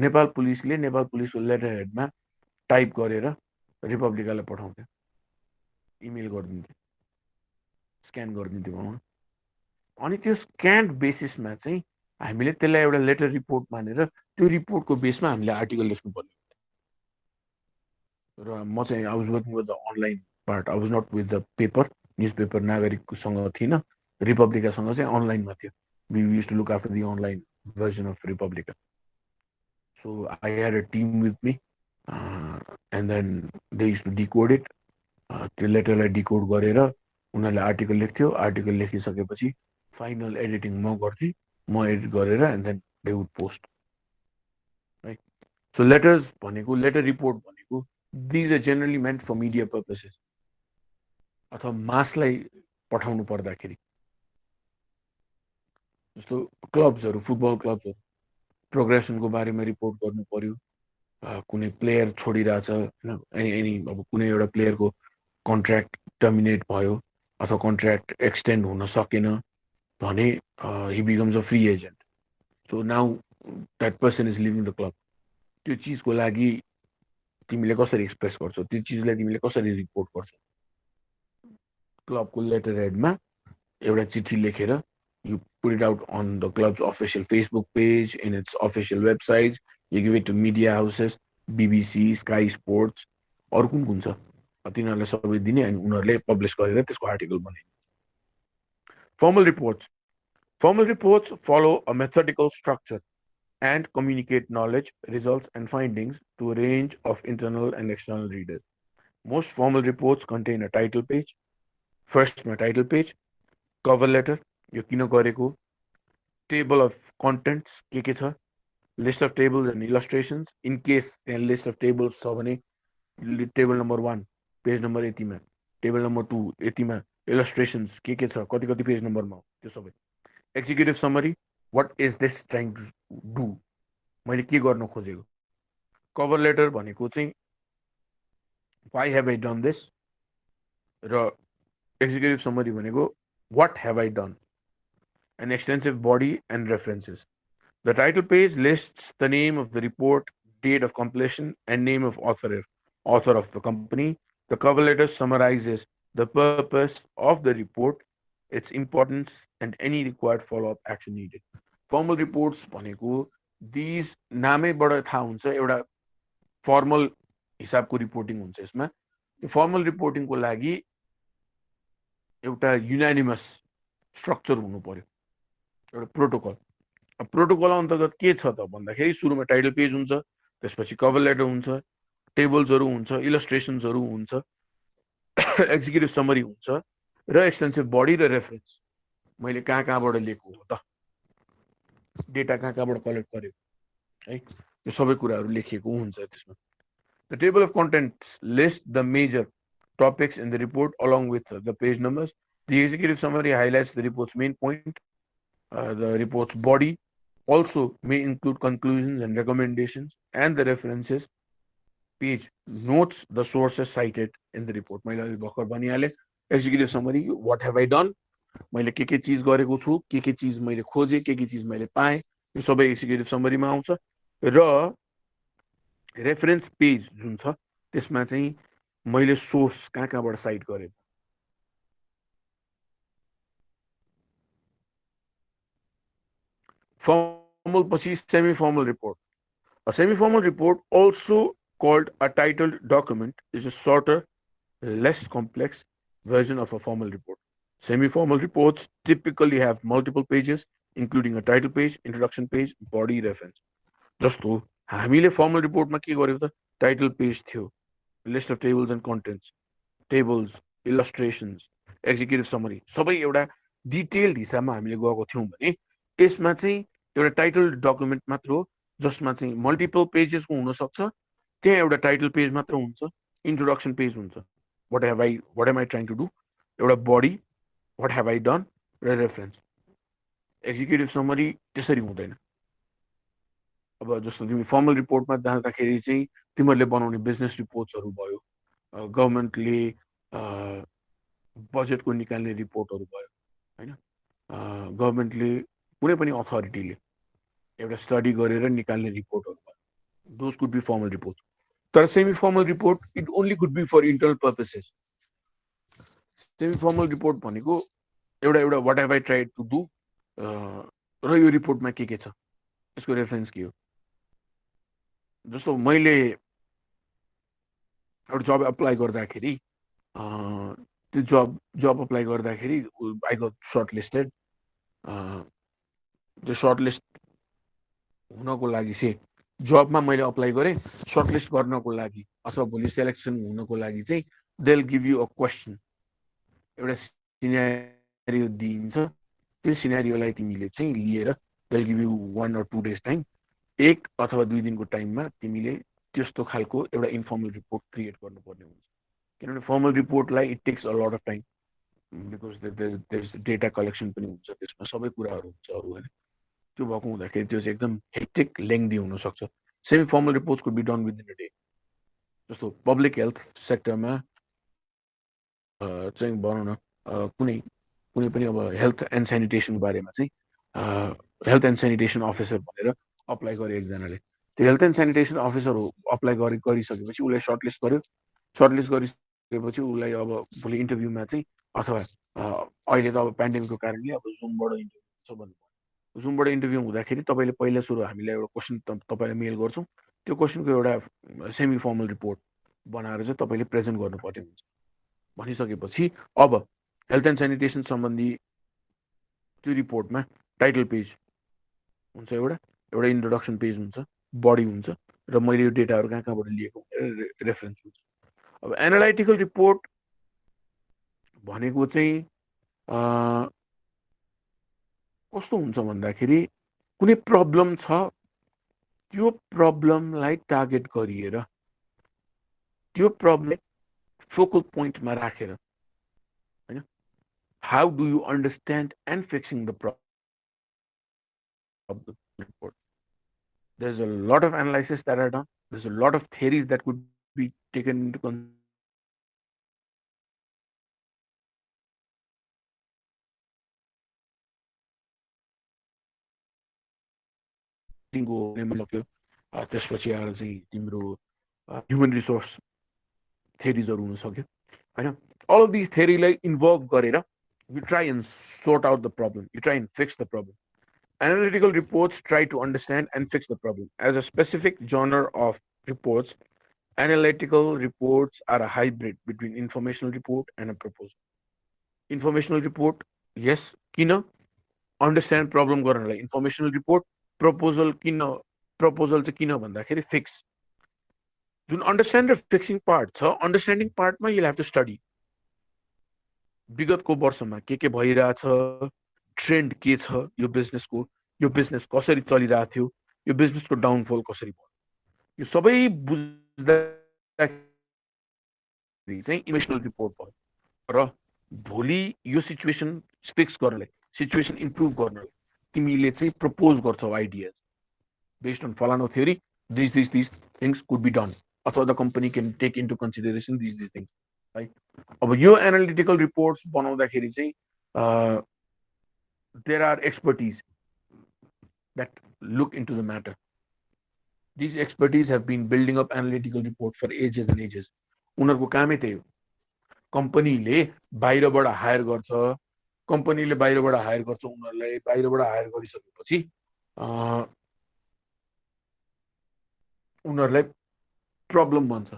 नेपाल पुलिसले नेपाल पुलिसको लेटर हेडमा टाइप गरेर रिपब्लिकालाई पठाउँथ्यो, इमेल गरिदिन्थ्यो, स्क्यान गरिदिन्थ्यो भनौँ न. अनि त्यो स्क्यान्ड बेसिसमा चाहिँ हामीले त्यसलाई एउटा लेटर रिपोर्ट मानेर त्यो रिपोर्टको बेसमा हामीले आर्टिकल लेख्नुपर्ने. र म चाहिँ I was working with the online part. I was not with the paper, newspaper नागरिकसँग थिइनँ, रिपब्लिकासँग चाहिँ अनलाइनमा थियो. We use to look after the online version of Republica. So I had a team with me, and then they used to decode it. त्यो लेटरलाई decode गरेर उनीहरूले article लेख्थ्यो. आर्टिकल लेखिसकेपछि फाइनल एडिटिङ म गर्थेँ, म एडिट गरेर and then they would post है. सो लेटर्स भनेको, लेटर रिपोर्ट भनेको, these are generally meant for media purposes अथवा मासलाई पठाउनु पर्दाखेरि. जस्तो क्लब्सहरू, फुटबल क्लब्सहरू, प्रोग्रेसनको बारेमा रिपोर्ट गर्नु पर्यो. कुनै प्लेयर छोडिरहेछ होइन, एनी अब कुनै एउटा प्लेयरको कन्ट्र्याक्ट टर्मिनेट भयो अथवा कन्ट्र्याक्ट एक्सटेन्ड हुन सकेन भने ही becomes a free agent. So now that person is living the club. त्यो चिजको लागि तिमीले कसरी एक्सप्रेस गर्छौ, त्यो चिजलाई तिमीले कसरी रिपोर्ट गर्छौ. क्लबको लेटर हेडमा एउटा चिठी लेखेर you put it out on the club's official Facebook page, in its official websites, you give it to media houses, BBC, Sky Sports, अरू कुन कुन छ तिनीहरूलाई सबै दिने अनि उनीहरूले पब्लिस गरेर त्यसको आर्टिकल बनाइदिने. Formal reports. Formal reports follow a methodical structure and communicate knowledge, results, and findings to a range of internal and external readers. Most formal reports contain a title page. First, my title page, cover letter, यो किन गरेको, table of contents के छ, list of tables and illustrations. In case त्यहाँ list of tables छ भने table number 1 page number यतिमा, table number 2 यतिमा, इलस्ट्रेसन्स के छ, कति कति पेज नम्बरमा हो, त्यो सबै. Executive summary, what is this trying to do, मैले के गर्न खोजेको. कभर लेटर भनेको चाहिँ why have I done this, र एक्जिक्युटिभ समरी भनेको what have I done. An extensive body and references. The title page lists the name of the report, date of completion, and name of author of the company. The cover letter summarizes the purpose of the report, its importance, and any required follow-up action needed. Formal reports भनेको these नामैबाट थाहा हुन्छ एउटा formal हिसाबको reporting हुन्छ यसमा. त्यो formal रिपोर्टिङको लागि एउटा युनानिमस स्ट्रक्चर हुनु पर्यो, एउटा प्रोटोकल. प्रोटोकल अन्तर्गत के छ त भन्दाखेरि सुरुमा टाइटल पेज हुन्छ, त्यसपछि कभर लेटर हुन्छ, टेबल्सहरू हुन्छ, इलस्ट्रेसन्सहरू हुन्छ, एक्जिक्युटिभ समरी हुन्छ, र एक्सटेन्सिभ बडी र रेफरेन्स. मैले कहाँबाट लिएको हो त, डेटा कहाँबाट कलेक्ट गरेको है, यो सबै कुराहरू लेखिएको हुन्छ त्यसमा. The table of contents list the major topics in the report along with the page numbers. The executive summary highlights the report's main point. The report's body also may include conclusions and recommendations, and the references page notes the sources cited in the report. मैले भर्खर भनिहालेँ, executive summary, what have I done, मैले के चिज गरेको छु, के चिज मैले खोजेँ, के चिज मैले पाएँ, यो सबै एक्जिक्युटिभ समरीमा आउँछ। र रेफरेन्स पेज जुन छ त्यसमा चाहिँ मैले सोर्स कहाँबाट साइट गरेँ, formal पछि semi formal report. A semi formal report, also called a titled document, is a shorter, less complex version of a formal report. Semi formal reports typically have multiple pages, including a title page, introduction page, body reference. जस्तो हामीले formal रिपोर्टमा के गर्यो त, title page थियो, list of tables and contents, tables, illustrations, executive summary, सबै एउटा detailed हिसाबमा हामीले गएको थियौँ भने यसमा चाहिँ एउटा टाइटल डकुमेन्ट मात्र हो, जसमा चाहिँ मल्टिपल पेजेसको हुनसक्छ। त्यहाँ एउटा टाइटल पेज मात्र हुन्छ, इन्ट्रोडक्सन पेज हुन्छ, what am I trying to do, एउटा body, what have I done, र रेफरेन्स। एक्जिक्युटिभ समरी त्यसरी हुँदैन। अब जस्तो तिमी फर्मल रिपोर्टमा जाँदाखेरि चाहिँ तिमीहरूले बनाउने बिजनेस रिपोर्ट्सहरू भयो, गभर्मेन्टले बजेटको निकाल्ने रिपोर्टहरू भयो, होइन, गभर्मेन्टले कुनै पनि अथोरिटीले एउटा स्टडी गरेर निकाल्ने रिपोर्टहरू भयो, those could be formal report. तर semi formal report it only could be for internal purposes. Semi formal report भनेको एउटा एउटा what have I tried to do, र यो रिपोर्टमा के छ, यसको रेफरेन्स के हो। जस्तो मैले एउटा जब अप्लाई गर्दाखेरि त्यो जब अप्लाई गर्दाखेरि आई गट सर्ट लिस्टेड। त्यो सर्ट लिस्ट हुनको लागि चाहिँ जबमा मैले अप्लाई गरेँ, सर्टलिस्ट गर्नको लागि अथवा भोलि सेलेक्सन हुनको लागि चाहिँ they will give you a question, एउटा सिनेरियो दिइन्छ। त्यो सिनेरियोलाई तिमीले चाहिँ लिएर they will give you 1 or 2 days time, 1 अथवा 2 दिनको टाइममा तिमीले त्यस्तो खालको एउटा इन्फर्मल रिपोर्ट क्रिएट गर्नुपर्ने हुन्छ। किनभने फर्मल रिपोर्टलाई it takes a lot of time, because there data collection पनि हुन्छ, त्यसमा सबै कुराहरू हुन्छ अरू, होइन। त्यो भएको हुँदाखेरि त्यो चाहिँ एकदम हेक्टिक लेङ्दी हुनसक्छ। Semi formal reports could be done within a day. जस्तो पब्लिक हेल्थ सेक्टरमा चाहिँ भनौँ न, कुनै कुनै पनि अब हेल्थ एन्ड सेनिटेसनको बारेमा चाहिँ हेल्थ एन्ड सेनिटेसन अफिसर भनेर अप्लाई गर्यो एकजनाले। त्यो health and sanitation officer apply गरिसकेपछि उसलाई सर्टलिस्ट गर्यो। सर्टलिस्ट गरिसकेपछि उसलाई अब भोलि इन्टरभ्यूमा चाहिँ अथवा अहिले त अब पेन्डेमिकको कारणले अब जुमबाट इन्टरभ्यू हुन्छ भन्नुभयो। जुमबाट इन्टरभ्यू हुँदाखेरि तपाईँले पहिला सुरु हामीलाई एउटा क्वेसन तपाईँलाई मेल गर्छौँ, त्यो क्वेसनको एउटा सेमी फर्मल रिपोर्ट बनाएर चाहिँ तपाईँले प्रेजेन्ट गर्नुपर्ने हुन्छ। भनिसकेपछि अब हेल्थ एन्ड सेनिटेसन सम्बन्धी त्यो रिपोर्टमा टाइटल पेज हुन्छ, एउटा एउटा इन्ट्रोडक्सन पेज हुन्छ, बडी हुन्छ, र मैले यो डेटाहरू कहाँबाट लिएको रेफरेन्स हुन्छ। अब एनालाइटिकल रिपोर्ट भनेको चाहिँ कस्तो हुन्छ भन्दाखेरि कुनै प्रब्लम छ, त्यो प्रब्लमलाई टार्गेट गरिएर त्यो प्रब्लम फोकल पोइन्टमा राखेर, होइन, how do you understand and fixing the problem report. There's a lot of analysis that are done. There's a lot of theories that could be taken into consideration. त्यसपछि आएर चाहिँ तिम्रो human resource थेरिजहरू हुन सक्यो, होइन। अल अफ दिस थेरीलाई इन्भल्भ गरेर you try and sort out the problem, you try and fix the problem. Analytical reports try to understand and fix the problem. As a specific genre of reports, analytical reports are a hybrid between informational report and a proposal. Informational report, yes, किन understand problem गर्नलाई informational report, proposal चाहिँ किन भन्दाखेरि fix. जुन understand र fixing part छ, understanding पार्टमा you'll have to study. विगतको वर्षमा के भइरहेछ, ट्रेन्ड के छ यो बिजनेसको, यो बिजनेस कसरी चलिरहेको थियो, यो बिजनेसको डाउनफल कसरी भयो, यो सबै बुझ्दाखेरि चाहिँ इमोसनल रिपोर्ट भयो। र भोलि यो सिचुएसन फिक्स गर्नलाई, सिचुएसन इम्प्रुभ गर्नलाई तिमीले चाहिँ प्रपोज गर्छौ आइडियाज बेस्ड अन फलानो theory, this things could be done, अथवा the company can take into consideration this things, है। अब यो एनालिटिकल रिपोर्ट्स बनाउँदाखेरि चाहिँ there are expertise that look into the matter. These expertise have been building up analytical report for ages and ages. उनीहरूको कामै त्यही हो. कम्पनीले बाहिरबाट हायर गर्छ, उनीहरूलाई बाहिरबाट हायर गरिसकेपछि उनीहरूलाई प्रब्लम भन्छ.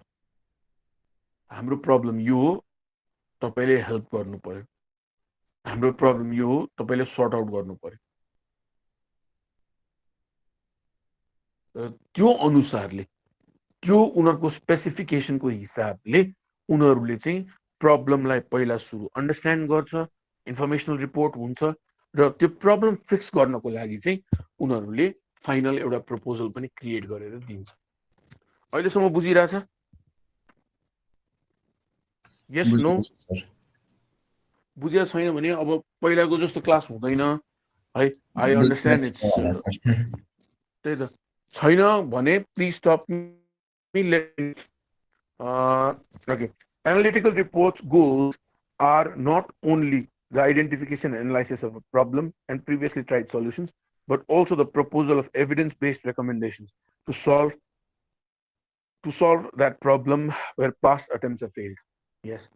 हाम्रो प्रब्लम यो हो, तपाईँले हेल्प गर्नु पर्यो. हाम्रो प्रब्लम यो हो, तपाईँले सर्ट आउट गर्नु पर्यो. त्यो अनुसारले, त्यो उनीहरूको स्पेसिफिकेसनको हिसाबले उनीहरूले चाहिँ प्रब्लमलाई पहिला सुरु अन्डरस्ट्यान्ड गर्छ, इन्फर्मेसनल रिपोर्ट हुन्छ, र त्यो प्रब्लम फिक्स गर्नको लागि चाहिँ उनीहरूले फाइनल एउटा प्रपोजल पनि क्रिएट गरेर दिन्छ. अहिलेसम्म बुझिरहेछ? यस नो? बुझिया छैन भने अब पहिलाको जस्तो क्लास हुँदैन है. आई अन्डरस्ट्यान्ड इट्स त्यही त छैन भने please stop me. Okay. Analytical reports goals are not only the identification and analysis of a problem and previously tried solutions, but also the proposal of evidence-based recommendations to solve that problem where past attempts have failed. Yes.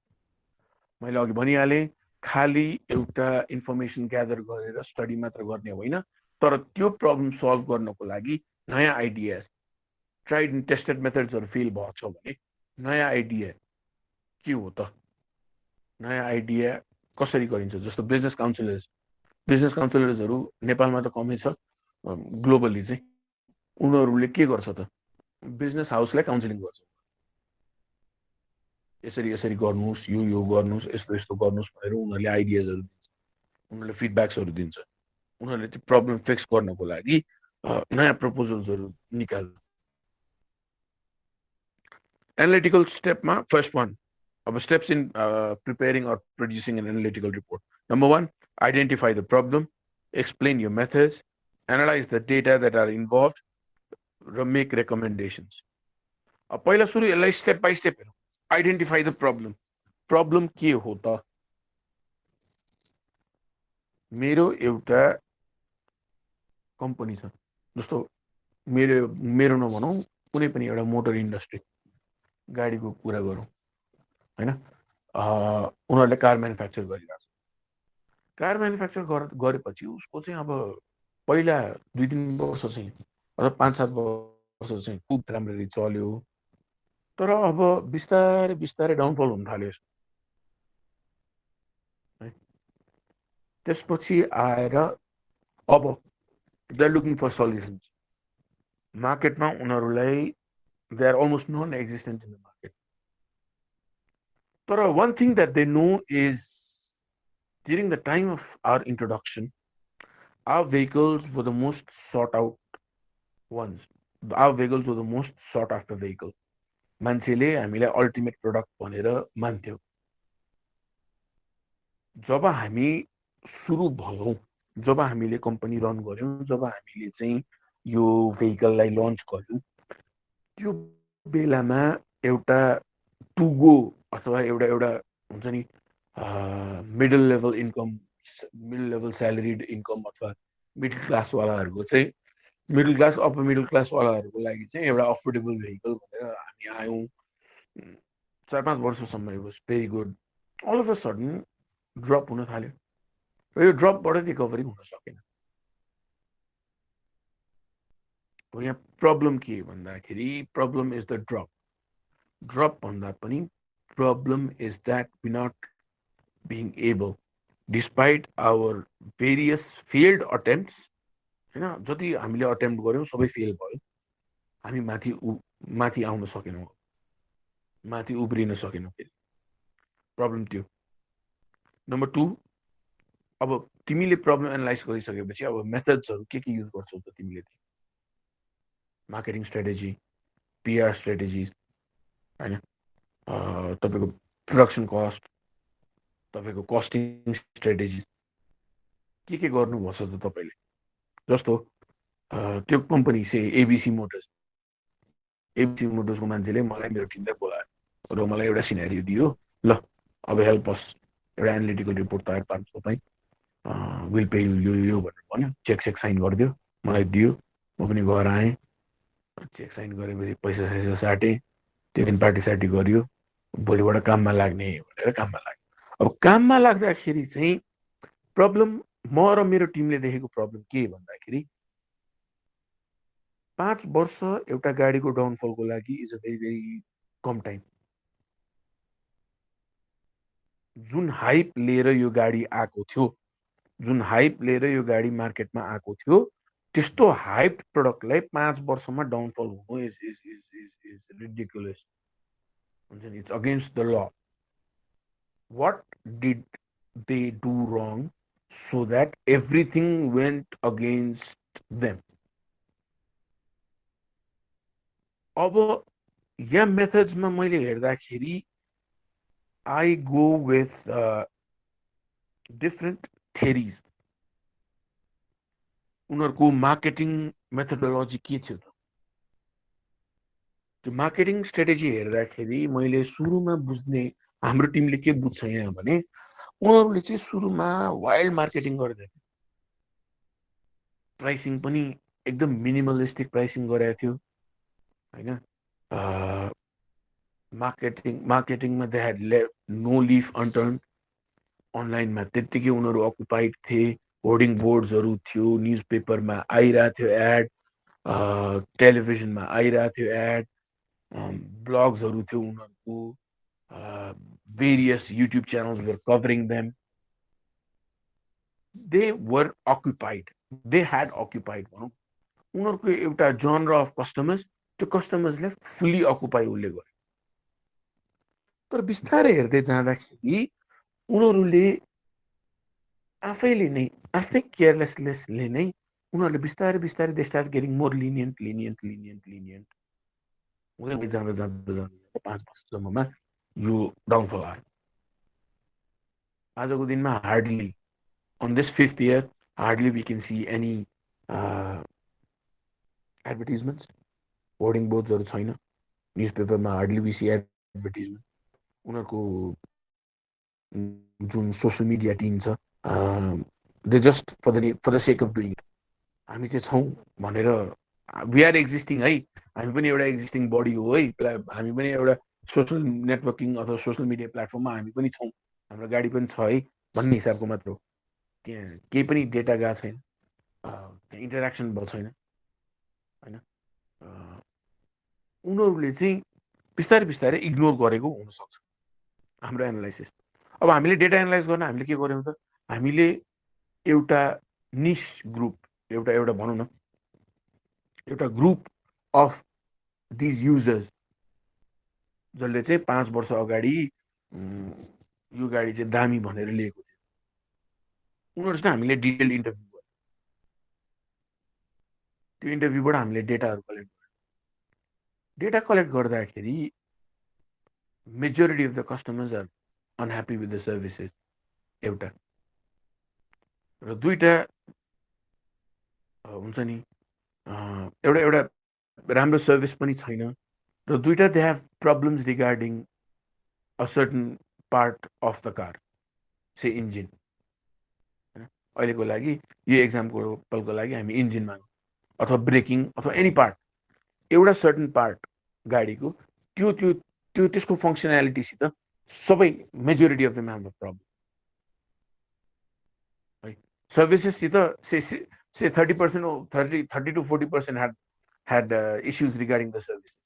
मैले अघि भनिहालेँ, खालि एउटा information gather गरेर study मात्र गर्ने होइन, तर त्यो प्रब्लम सल्भ गर्नको लागि नयाँ आइडिया, ट्राइड एन्ड टेस्टेड मेथड्सहरू फेल भएछ भने नयाँ आइडिया के हो त, नयाँ आइडिया कसरी गरिन्छ. जस्तो बिजनेस काउन्सिलर्सहरू नेपालमा त कमै छ, ग्लोबली चाहिँ उनीहरूले के गर्छ त, बिजनेस हाउसलाई काउन्सिलिङ गर्छ. यसरी यसरी गर्नुहोस्, यो गर्नुहोस्, यस्तो यस्तो गर्नुहोस् भनेर उनीहरूले आइडियाजहरू दिन्छ, उनीहरूले फिडब्याक्सहरू दिन्छ. उनीहरूले त्यो प्रब्लम फिक्स गर्नको लागि नयाँ प्रपोजल्सहरू निकाल्छ. एनालिटिकल स्टेपमा फर्स्ट वान, अब steps in preparing or producing an analytical report. Number 1, identify the problem, explain your methods, analyze the data that are involved, make recommendations. अब पहिला सुरु यसलाई स्टेप बाई स्टेप हेरौँ. Identify the problem. प्रब्लम के हो त? मेरो एउटा कम्पनी छ, जस्तो मेरो नभनौँ, कुनै पनि एउटा मोटर इन्डस्ट्री, गाडीको कुरा गरौँ होइन. उनीहरूले कार म्यानुफ्याक्चर गरिरहेछ. कार म्यानुफ्याक्चर गरेपछि उसको चाहिँ अब पहिला 2-3 वर्ष चाहिँ अथवा 5-7 वर्ष चाहिँ खुब राम्ररी चल्यो, तर अब बिस्तारै बिस्तारै डाउनफल हुन थाल्यो. त्यसपछि आएर अब they are looking for solutions. मार्केटमा उनीहरूलाई they are almost non existent in the market. But one thing that they know is during the time of our introduction, our vehicles were the most sought out ones. Our vehicles were the most sought after vehicle. मान्छेले हामीलाई ultimate product भनेर मान्थ्यो. जब हामी सुरु भयौँ, जब हामीले company run गर्यौँ, जब हामीले चाहिँ यो भेहिकललाई लन्च गर्यौँ, त्यो बेलामा एउटा टुगो अथवा एउटा हुन्छ नि middle level income, middle level salaried income अथवा मिडल क्लासवालाहरूको चाहिँ, मिडल क्लास अप्पर मिडल क्लासवालाहरूको लागि चाहिँ एउटा अफोर्डेबल भेहिकल भनेर हामी आयौँ. 4-5 वर्षसम्म it was very good. All of a sudden drop हुन थाल्यो र यो ड्रपबाट रिकभरी हुन सकेन. यहाँ प्रब्लम के भन्दाखेरि, problem is the drop. Drop भन्दा पनि problem is that we're not being able, despite our various failed attempts, हैन, जति हामीले अटेम्प्ट गर्यौँ सबै फेल भयो. हामी माथि आउन सकेनौँ, माथि उब्रिन सकेनौँ. प्रब्लम त्यो. नम्बर 2, अब तिमीले प्रब्लम एनालाइज गरिसकेपछि अब मेथड्सहरू के युज गर्छौ त तिमीले? मार्केटिङ स्ट्रेटेजी, पिआर स्ट्रेटेजिज, हैन, तपाईँको प्रोडक्सन कस्ट, तपाईँको कस्टिङ स्ट्रेटेजिज के गर्नुपर्छ त तपाईँले? जस्तो त्यो कम्पनी से एबिसी मोटर्सको मान्छेले मलाई मेरो टिमलाई बोलायो र मलाई एउटा सिनेरियो दियो, ल अब हेल्प अस, एउटा एनालिटिकल रिपोर्ट तयार पार्नु तपाईँ विल पे यो भनेर भन्यो, चेक साइन गरिदियो, मलाई दियो, म पनि घर आएँ, चेक साइन गरेपछि पैसा सैसा साटेँ, त्यो दिन पार्टी गरियो, भोलिबाट काममा लाग्ने भनेर काममा लाग्यो। अब काममा लाग्दाखेरि चाहिँ प्रब्लम म र मेरो टिमले देखेको प्रब्लम के भन्दाखेरि 5 वर्ष एउटा गाडीको डाउनफलको लागि is a very very com time. जुन हाइप लिएर यो गाडी आएको थियो, जुन हाइप लिएर यो गाडी मार्केटमा आएको थियो, त्यस्तो हाइप प्रडक्टलाई 5 वर्षमा डाउनफल हुनु is is is is is ridiculous हुन्छ नि, it's against the law. What did they do wrong so that everything went against them? अब यहाँ मेथड्समा मैले हेर्दाखेरि I go with different theories. उनीहरूको मार्केटिङ मेथोडोलोजी के थियो त? त्यो मार्केटिङ स्ट्रेटेजी हेर्दाखेरि मैले सुरुमा बुझ्ने, हाम्रो टिमले के बुझ्छ यहाँ भने उनीहरूले चाहिँ सुरुमा वाइल्ड मार्केटिङ गर्दै, प्राइसिङ पनि एकदम मिनिमलिस्टिक प्राइसिङ गरेको थियो होइन। मार्केटिङमा they had left no leaf unturned. अनलाइनमा त्यत्तिकै उनीहरू अकुपाइड थिए, होर्डिङ बोर्ड्सहरू थियो, न्युज पेपरमा आइरहेको थियो एड, टेलिभिजनमा आइरहेको थियो एड, ब्लग्सहरू थियो उनीहरूको, various YouTube channels were covering them. They were occupied, they had occupied भनौँ। उनीहरूको एउटा जनर अफ कस्टमर्स, त्यो कस्टमर्सले फुल्ली अकुपाई उसले गर्यो। तर बिस्तारै हेर्दै जाँदाखेरि उनीहरूले आफैले नै, आफ्नै केयरलेसनेसले नै उनीहरूले बिस्तारै बिस्तारै दे स्टार्ट गेटिङ मोर लिनियन्ट हुँदै जाँदा 5 वर्षसम्ममा यो डाउनफल आयो। आजको दिनमा hardly on this 5th year, hardly we can see any advertisements, hoarding boardsहरू छैन, न्युजपेपरमा हार्डली वी सी एडभर्टिजमेन्ट। उनीहरूको जुन सोसियल मिडिया टिम छ, they just for the sake of doing it. हामी चाहिँ छौँ भनेर, वी आर एक्जिस्टिङ है, हामी पनि एउटा एक्जिस्टिङ बडी हो है, हामी पनि एउटा सोसियल नेटवर्किङ अथवा सोसियल मिडिया प्लेटफर्ममा हामी पनि छौँ, हाम्रो गाडी पनि छ है भन्ने हिसाबको मात्र हो। त्यहाँ केही पनि डेटा गएको छैन, त्यहाँ इन्टरेक्सन भएको छैन होइन। उनीहरूले चाहिँ बिस्तारै बिस्तारै इग्नोर गरेको हुनसक्छ हाम्रो एनालाइसिस। अब हामीले डेटा एनालाइज गर्न हामीले के गर्यौँ त, हामीले एउटा निश ग्रुप, एउटा भनौँ न, एउटा ग्रुप अफ दिज युजर्स जसले चाहिँ 5 वर्ष अगाडि यो गाडी चाहिँ दामी भनेर लिएको थियो, उनीहरूसँग हामीले डिटेल इन्टरभ्यू गर्यौँ। त्यो इन्टरभ्यूबाट हामीले डेटाहरू कलेक्ट गर्यौँ। डेटा कलेक्ट गर्दाखेरि majority of the customers are unhappy with the services एउटा, र दुईटा हुन्छ नि, एउटा राम्रो सर्भिस पनि छैन, र दुईटा they have problems regarding a certain part of the car, say engine होइन। अहिलेको लागि यो एक्जाम्पलको लागि हामी इन्जिन मागौँ अथवा ब्रेकिङ अथवा एनी पार्ट, एउटा सर्टन पार्ट गाडीको त्यो त्यो त्यो त्यसको फङ्सनालिटीसित सबै majority of them have a problem है। सर्भिसेससित say 30% 30 to 40% had issues regarding the service.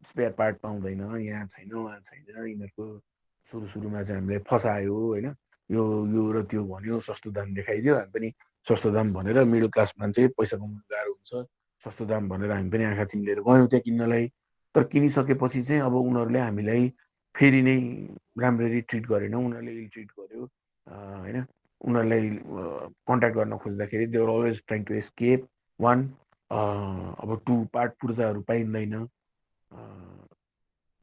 Spare part पाउँदैन, यहाँ छैन उहाँ छैन, यिनीहरूको सुरुमा चाहिँ हामीले फसायो होइन, यो र त्यो भन्यो, सस्तो दाम देखाइदियो, हामी पनि सस्तो दाम भनेर, मिडल क्लास मान्छे पैसा कमाउनु गाह्रो हुन्छ, सस्तो दाम भनेर हामी पनि आँखा चिम्लेर गयौँ त्यहाँ किन्नलाई। तर किनिसकेपछि चाहिँ अब उनीहरूले हामीलाई फेरि नै राम्ररी ट्रिट गरेन, उनीहरूले इल ट्रिट गर्यो होइन। उनीहरूलाई कन्ट्याक्ट गर्न खोज्दाखेरि they were always trying to escape one. अब पार्ट पुर्जाहरू पाइँदैन,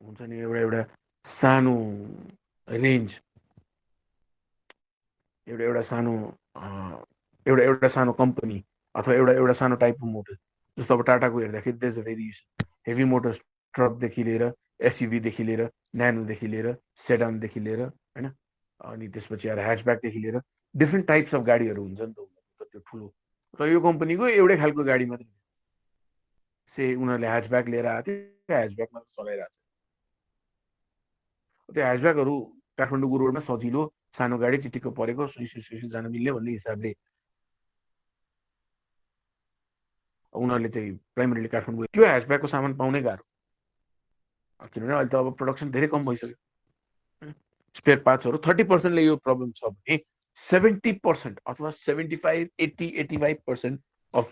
हुन्छ नि, एउटा सानो रेन्ज, एउटा सानो एउटा सानो कम्पनी अथवा एउटा सानो टाइपको मोटर, जस्तो अब टाटाको हेर्दाखेरि there is a variation, heavy motors, ट्रकदेखि लिएर एसयुभीदेखि लिएर न्यानोदेखि लिएर सेडानदेखि लिएर होइन, अनि त्यसपछि आएर ह्याचब्याकदेखि लिएर डिफ्रेन्ट टाइप्स अफ गाडीहरू हुन्छ नि त त्यो ठुलो, तर यो कम्पनीको एउटै खालको गाडी मात्रै से उनीहरूले ह्याचब्याक लिएर आएको थियो, ह्याचब्याक मात्र चलाइरहेको छ। त्यो ह्याचब्याकहरू काठमाडौँको रोडमा सजिलो सानो गाडी चिटिक्क परेको सुई सुई सुई जान मिल्ने भन्ने हिसाबले उनीहरूले चाहिँ प्राइमेरीली काठमाडौँ त्यो ह्याचब्याकको सामान पाउनै गाह्रो, किनभने अहिले त अब प्रोडक्सन धेरै कम भइसक्यो। स्पेयर पार्ट्सहरू 30%ले यो प्रब्लम छ भने 70% अथवा 75, 80, 85% of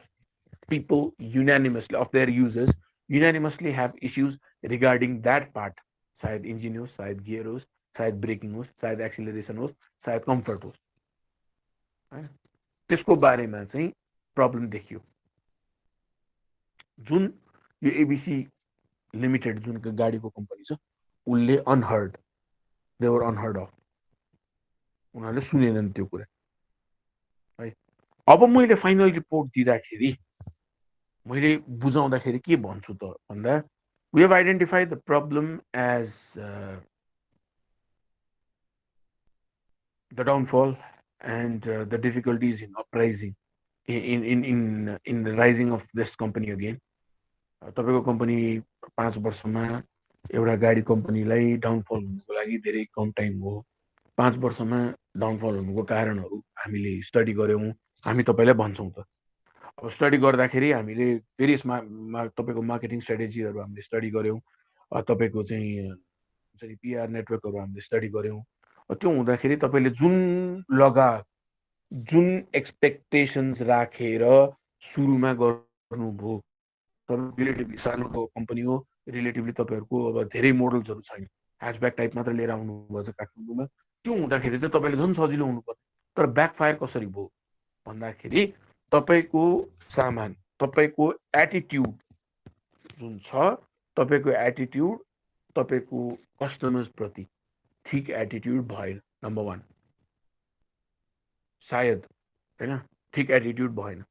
people unanimously of their users unanimously have issues regarding that part. शायद इन्जिन होस्, शायद गियर होस्, शायद ब्रेकिङ होस्, शायद एक्सिलरेसन होस्, शायद कम्फर्ट होस्, त्यसको बारेमा चाहिँ प्रब्लम देखियो। जुन यो एबिसी लिमिटेड जुन गाडीको कम्पनी छ उसले अनहर्ड, देवर अनहर्ड अफ, उनीहरूले सुनेनन् त्यो कुरा है। अब मैले फाइनल रिपोर्ट दिँदाखेरि मैले बुझाउँदाखेरि के भन्छु त भन्दा we have identified the problem as the downfall and the difficulties in uprising in the rising of this company again. तपाईँको कम्पनी 5 वर्षमा एउटा गाडी कम्पनीलाई डाउनफल हुनुको लागि धेरै कम टाइम हो। 5 वर्षमा डाउनफल हुनुको कारणहरू हामीले स्टडी गऱ्यौँ, हामी तपाईँलाई भन्छौँ त। अब स्टडी गर्दाखेरि हामीले फेरि यसमा तपाईँको मार्केटिङ स्ट्राटेजीहरू हामीले स्टडी गऱ्यौँ, तपाईँको चाहिँ पिआर नेटवर्कहरू हामीले स्टडी गऱ्यौँ। त्यो हुँदाखेरि तपाईँले जुन एक्सपेक्टेसन्स राखेर सुरुमा गर्नुभयो, रिलेटिभली सानो कम्पनी हो, रिलेटिभली तपाईँहरूको अब धेरै मोडल्सहरू छैन, ह्याचब्याक टाइप मात्र लिएर आउनुभएछ काठमाडौँमा, त्यो हुँदाखेरि चाहिँ तपाईँले झन् सजिलो हुनुपर्छ। तर ब्याकफायर कसरी भयो भन्दाखेरि तपाईँको सामान, तपाईँको एटिट्युड जुन छ, तपाईँको एटिट्युड तपाईँको कस्टमर्स प्रति ठिक एटिट्युड भएन, नम्बर 1। सायद हैन ठिक एटिट्युड भएन,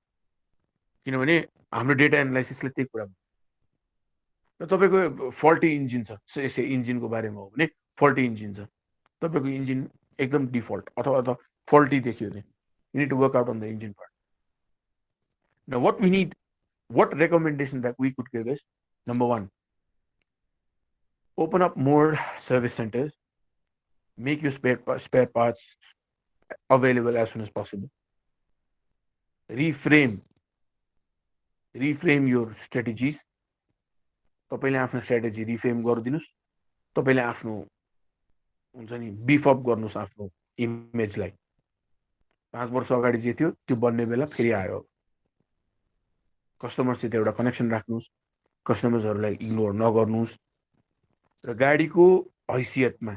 किनभने हाम्रो डेटा एनालाइसिसले त्यही कुरा र तपाईँको फल्टी इन्जिन छ, यसै इन्जिनको बारेमा हो भने फल्टी इन्जिन छ, तपाईँको इन्जिन एकदम डिफल्ट अथवा फल्टी देखियो भने you need to work out on the engine part. Now what recommendation that we could give is, number 1, open up more service centers, make your spare parts available as soon as possible, reframe your strategies, तपाईँले आफ्नो strategy reframe गरिदिनुस्, तपाईँले आफ्नो हुन्छ नि beef up गर्नुस् आफ्नो इमेजलाई। 5 वर्ष अगाडि जे थियो त्यो बन्ने बेला फेरि आयो। कस्टमरसित एउटा कनेक्सन राख्नुस्, कस्टमर्सहरूलाई इग्नोर नगर्नुस्, र गाडीको हैसियतमा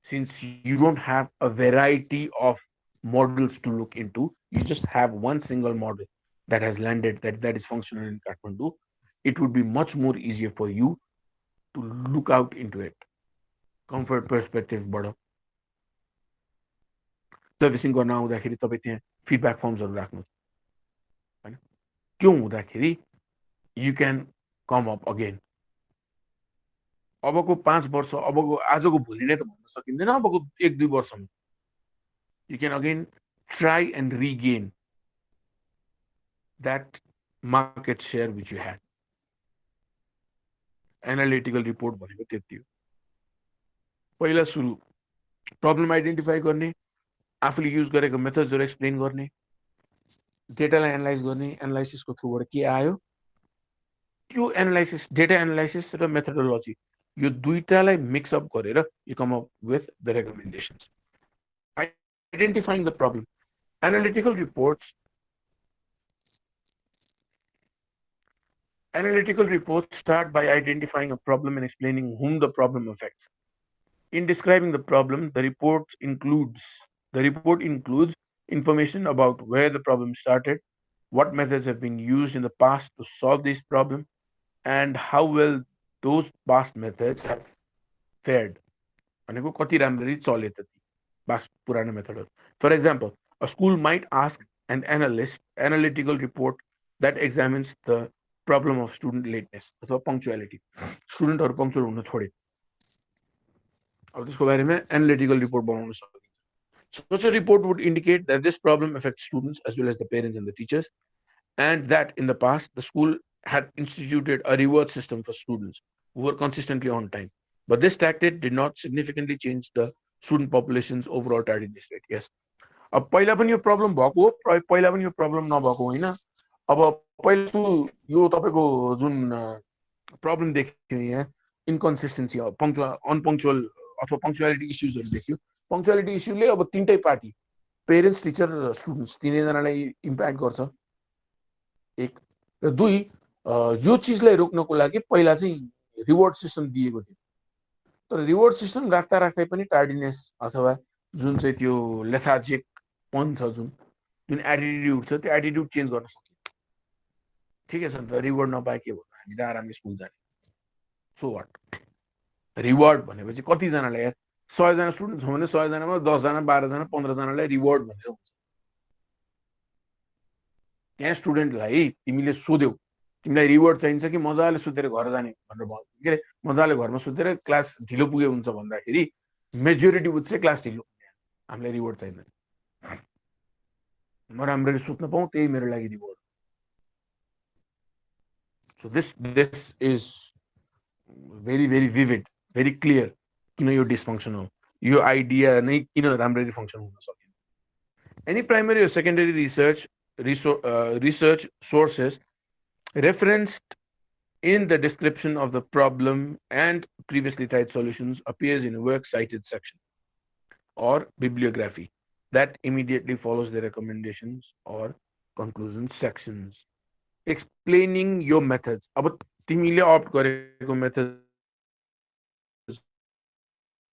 since you don't have a variety of models to look into, you just have one single model that has landed, that is functional in Kathmandu, it would be much more easier for you to look out into it. Comfort perspective बाट servicing गर्न आउँदाखेरि तपाईँ त्यहाँ feedback फर्म्सहरू राख्नुहोस् हैन, त्यो हुँदाखेरि you can come up again. अबको 5 वर्ष, अबको आजको भोलि नै त भन्न सकिँदैन, अबको 1-2 वर्षमा you can again try and regain that market share which you had. Analytical report भनेको त्यति हो। पहिला सुरु प्रब्लम आइडेन्टिफाई गर्ने, आफूले युज गरेको मेथड्सहरू एक्सप्लेन गर्ने, डेटालाई एनालाइज गर्ने, एनालाइसिसको थ्रुबाट के आयो त्यो एनालाइसिस, डेटा एनालाइसिस र मेथोडोलोजी, यो दुईटालाई मिक्सअप गरेर you come up with the recommendations. Identifying the problem, analytical reports start by identifying a problem and explaining whom the problem affects. In describing the problem, the report includes information about where the problem started, what methods have been used in the past to solve this problem, and how well those past methods have fared. भनेको कति राम्ररी चले त past पुरानो मेथडहरू। For example, a school might ask an analytical report that examines the problem of student lateness अथवा punctuality, स्टुडेन्टहरू punctual हुन छोडे, अब त्यसको बारेमा एनालिटिकल रिपोर्ट बनाउन सकिन्छ. Such a report would indicate that this problem affects students as well as the parents and the teachers, and that in the past the school had instituted a reward system for students who were consistently on time. But this tactic did not significantly change the student population's overall tardiness rate. Yes. अब पहिला पनि यो problem भएको हो, पहिला पनि यो problem नभएको होइन. अब पहिला जस्तो यो तपाईँको जुन प्रब्लम देखियो यहाँ, इन्कन्सिस्टेन्सी, अनपङ्क्चुअल अथवा पङ्क्चुअलिटी इस्युजहरू देखियो. पङ्क्चुअलिटी इस्युले अब तिनटै पार्टी, पेरेन्ट्स, टिचर र स्टुडेन्ट्स, तिनैजनालाई इम्प्याक्ट गर्छ. एक र दुई, यो चिजलाई रोक्नको लागि पहिला चाहिँ रिवार्ड सिस्टम दिएको थियो. तर रिवार्ड सिस्टम राख्दा राख्दै पनि टार्डिनेस अथवा जुन चाहिँ त्यो लेथार्जिक पन छ, जुन एटिट्युड छ, त्यो एटिट्युड चेन्ज गर्न सक्यो. ठिकै छ नि त, रिवार्ड नपाए के भन्नु, हामी त आरामले स्कुल जाने. सो वाट, रिवार्ड भनेपछि कतिजनालाई, 100जना स्टुडेन्ट छ भने 100जनामा 10जना 12जना 15जनालाई रिवार्ड भनेर हुन्छ. त्यहाँ स्टुडेन्टलाई तिमीले सोध्यौ तिमीलाई रिवार्ड चाहिन्छ कि मजाले सुतेर घर जाने भनेर भयो, के अरे मजाले घरमा सुतेर क्लास ढिलो पुग्यो हुन्छ भन्दाखेरि मेजोरिटी बुझ्छ क्लास ढिलो, हामीलाई रिवार्ड चाहिँदैन, म राम्ररी सुत्न पाऊँ त्यही मेरो लागि reward. So this is very very vivid, very clear किन यो डिसफङ्सन हो, यो आइडिया नै किन राम्ररी फङ्सन हुन सकेन. Any primary or secondary research sources referenced in the description of the problem and previously tried solutions appears in a works cited section or bibliography that immediately follows the recommendations or conclusion sections explaining your methods. अब तिमीले अप्ट गरेको methods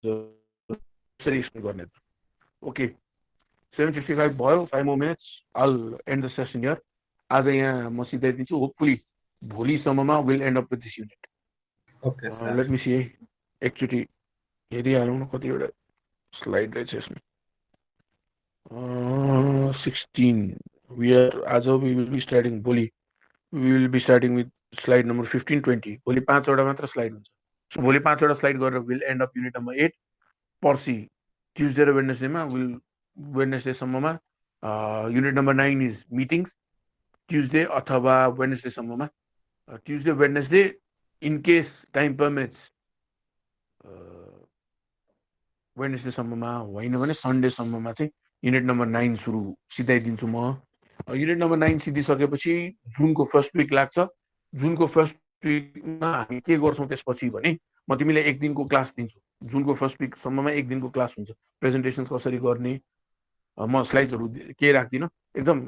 कसरी explain गर्ने त. Okay, 7:55 भयो, 5 more minutes. I'll end the session here. आज यहाँ म सिधाइदिन्छु. होपफुली भोलिसम्ममा will end up with this unit. Okay sir. Let me see, एकचोटि हेरिहालौँ न कतिवटा स्लाइड रहेछ यसमा. 16. आज we will be starting भोलि we will be starting with slide number 15, 20. भोलि 5वटा मात्र स्लाइड हुन्छ. सो भोलि 5वटा स्लाइड गरेर will end up unit number 8. पर्सि ट्युजडे र वेडनेसडेमा वेडनेसडेसम्ममा unit number 9 is meetings. Tuesday अथवा वेडनेसडेसम्ममा, Tuesday Wednesday in case time permits वेडनेसडेसम्ममा, होइन भने सन्डेसम्ममा चाहिँ युनिट नम्बर 9 सुरु सिधाइदिन्छु म. युनिट नम्बर 9 सिधिसकेपछि जुनको फर्स्ट विक लाग्छ. जुनको फर्स्ट विकमा हामी के गर्छौँ त्यसपछि भने म तिमीलाई एक दिनको क्लास दिन्छु. जुनको फर्स्ट विकसम्ममा एक दिनको क्लास हुन्छ. प्रेजेन्टेसन्स कसरी गर्ने, म स्लाइड्सहरू केही राख्दिनँ, एकदम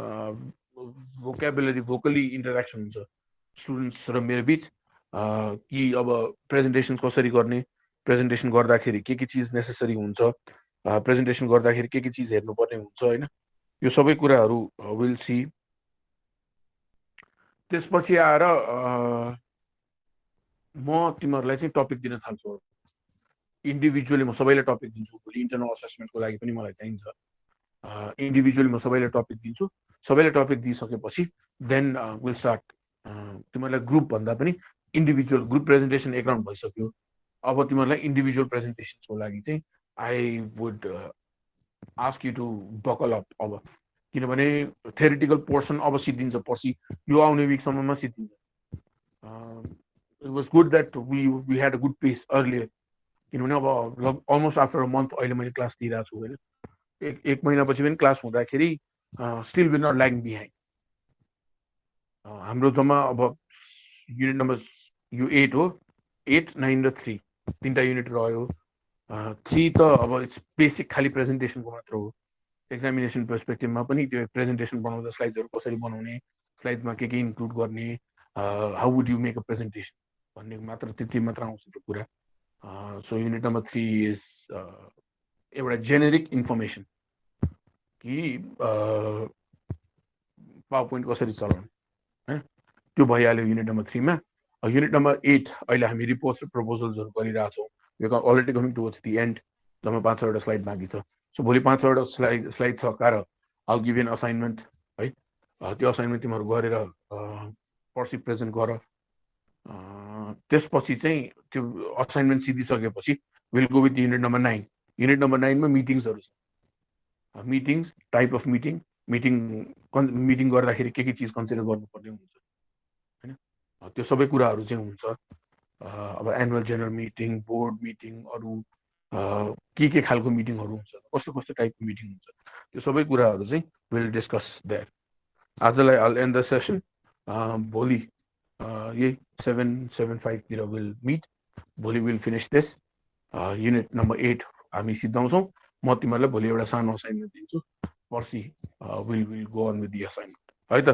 भोकेबुलरी भोकली इन्टरेक्सन हुन्छ स्टुडेन्ट्स र मेरो बिच. कि अब प्रेजेन्टेसन कसरी गर्ने, प्रेजेन्टेसन गर्दाखेरि के चिज नेसेसरी हुन्छ, प्रेजेन्टेसन गर्दाखेरि के चिज हेर्नुपर्ने हुन्छ, होइन, यो सबै कुराहरू विल सी. त्यसपछि आएर म तिमीहरूलाई चाहिँ टपिक दिन थाल्छु. इन्डिभिजुअली म सबैलाई टपिक दिन्छु. भोलि इन्टरनल असेसमेन्टको लागि पनि मलाई चाहिन्छ. इन्डिभिजुअली म सबैलाई टपिक दिन्छु. सबैलाई टपिक दिइसकेपछि देन विल स्टार्ट. तिमीहरूलाई ग्रुप भन्दा पनि इन्डिभिजुअल ग्रुप प्रेजेन्टेसन एक राउन्ड भइसक्यो. अब तिमीहरूलाई इन्डिभिजुअल प्रेजेन्टेसनको लागि चाहिँ I would ask you to buckle up. अब किनभने थ्योरिटिकल पोर्सन अब सिद्धिन्छ, पर्सि यो आउने विकसम्ममा सिद्धिन्छ. It was good that we had a good pace earlier. किनभने अब अलमोस्ट आफ्टर अ मन्थ अहिले मैले क्लास दिइरहेको छु, होइन. एक महिनापछि पनि क्लास हुँदाखेरि still will not lagging behind. हाम्रो जम्मा अब युनिट नम्बर यो 8 हो. 8, 9 र 3 तिनवटा युनिट रह्यो. 3 त अब इट्स बेसिक खालि प्रेजेन्टेसनको मात्र हो. एक्जामिनेसन पर्सपेक्टिभमा पनि त्यो प्रेजेन्टेसन बनाउँदा स्लाइड्सहरू कसरी बनाउने, स्लाइड्समा के इन्क्लुड गर्ने, how would you make a presentation भन्ने मात्र, त्यति मात्र आउँछ त्यो कुरा. सो युनिट नम्बर 3 इज एउटा जेनेरिक इन्फर्मेसन कि पावर पोइन्ट कसरी चलाउने, होइन, त्यो भइहाल्यो युनिट नम्बर 3 मा. युनिट नम्बर 8 अहिले हामी रिपोर्ट्स र प्रपोजल्सहरू गरिरहेछौँ. यो already coming towards the end. जम्मा 5-6वटा स्लाइड बाँकी छ. सो भोलि 5-6वटा स्लाइड सकाएर आल गिभ एन असाइनमेन्ट, है. त्यो असाइनमेन्ट तिमीहरू गरेर पर्सि प्रेजेन्ट गर. त्यसपछि चाहिँ त्यो असाइनमेन्ट सिधिसकेपछि will go with unit number 9. Unit number 9 मा मिटिङ्सहरू छ. मिटिङ्स, टाइप अफ मिटिङ गर्दाखेरि के चिज कन्सिडर गर्नुपर्ने हुन्छ हैन. त्यो सबै कुराहरू चाहिँ हुन्छ. अब annual general meeting, board meeting, अरू के खालको मिटिङहरू हुन्छ, कस्तो कस्तो टाइपको मिटिङ हुन्छ, त्यो सबै कुराहरू चाहिँ विल डिस्कस देयर. आजलाई I'll end the session. भोलि यही 7:75 तिर विल मिट. भोलि will finish this unit number 8 हामी सिद्धाउँछौँ. म तिमीहरूलाई भोलि एउटा सानो असाइनमेन्ट दिन्छु. पर्सि will go on with the assignment है त.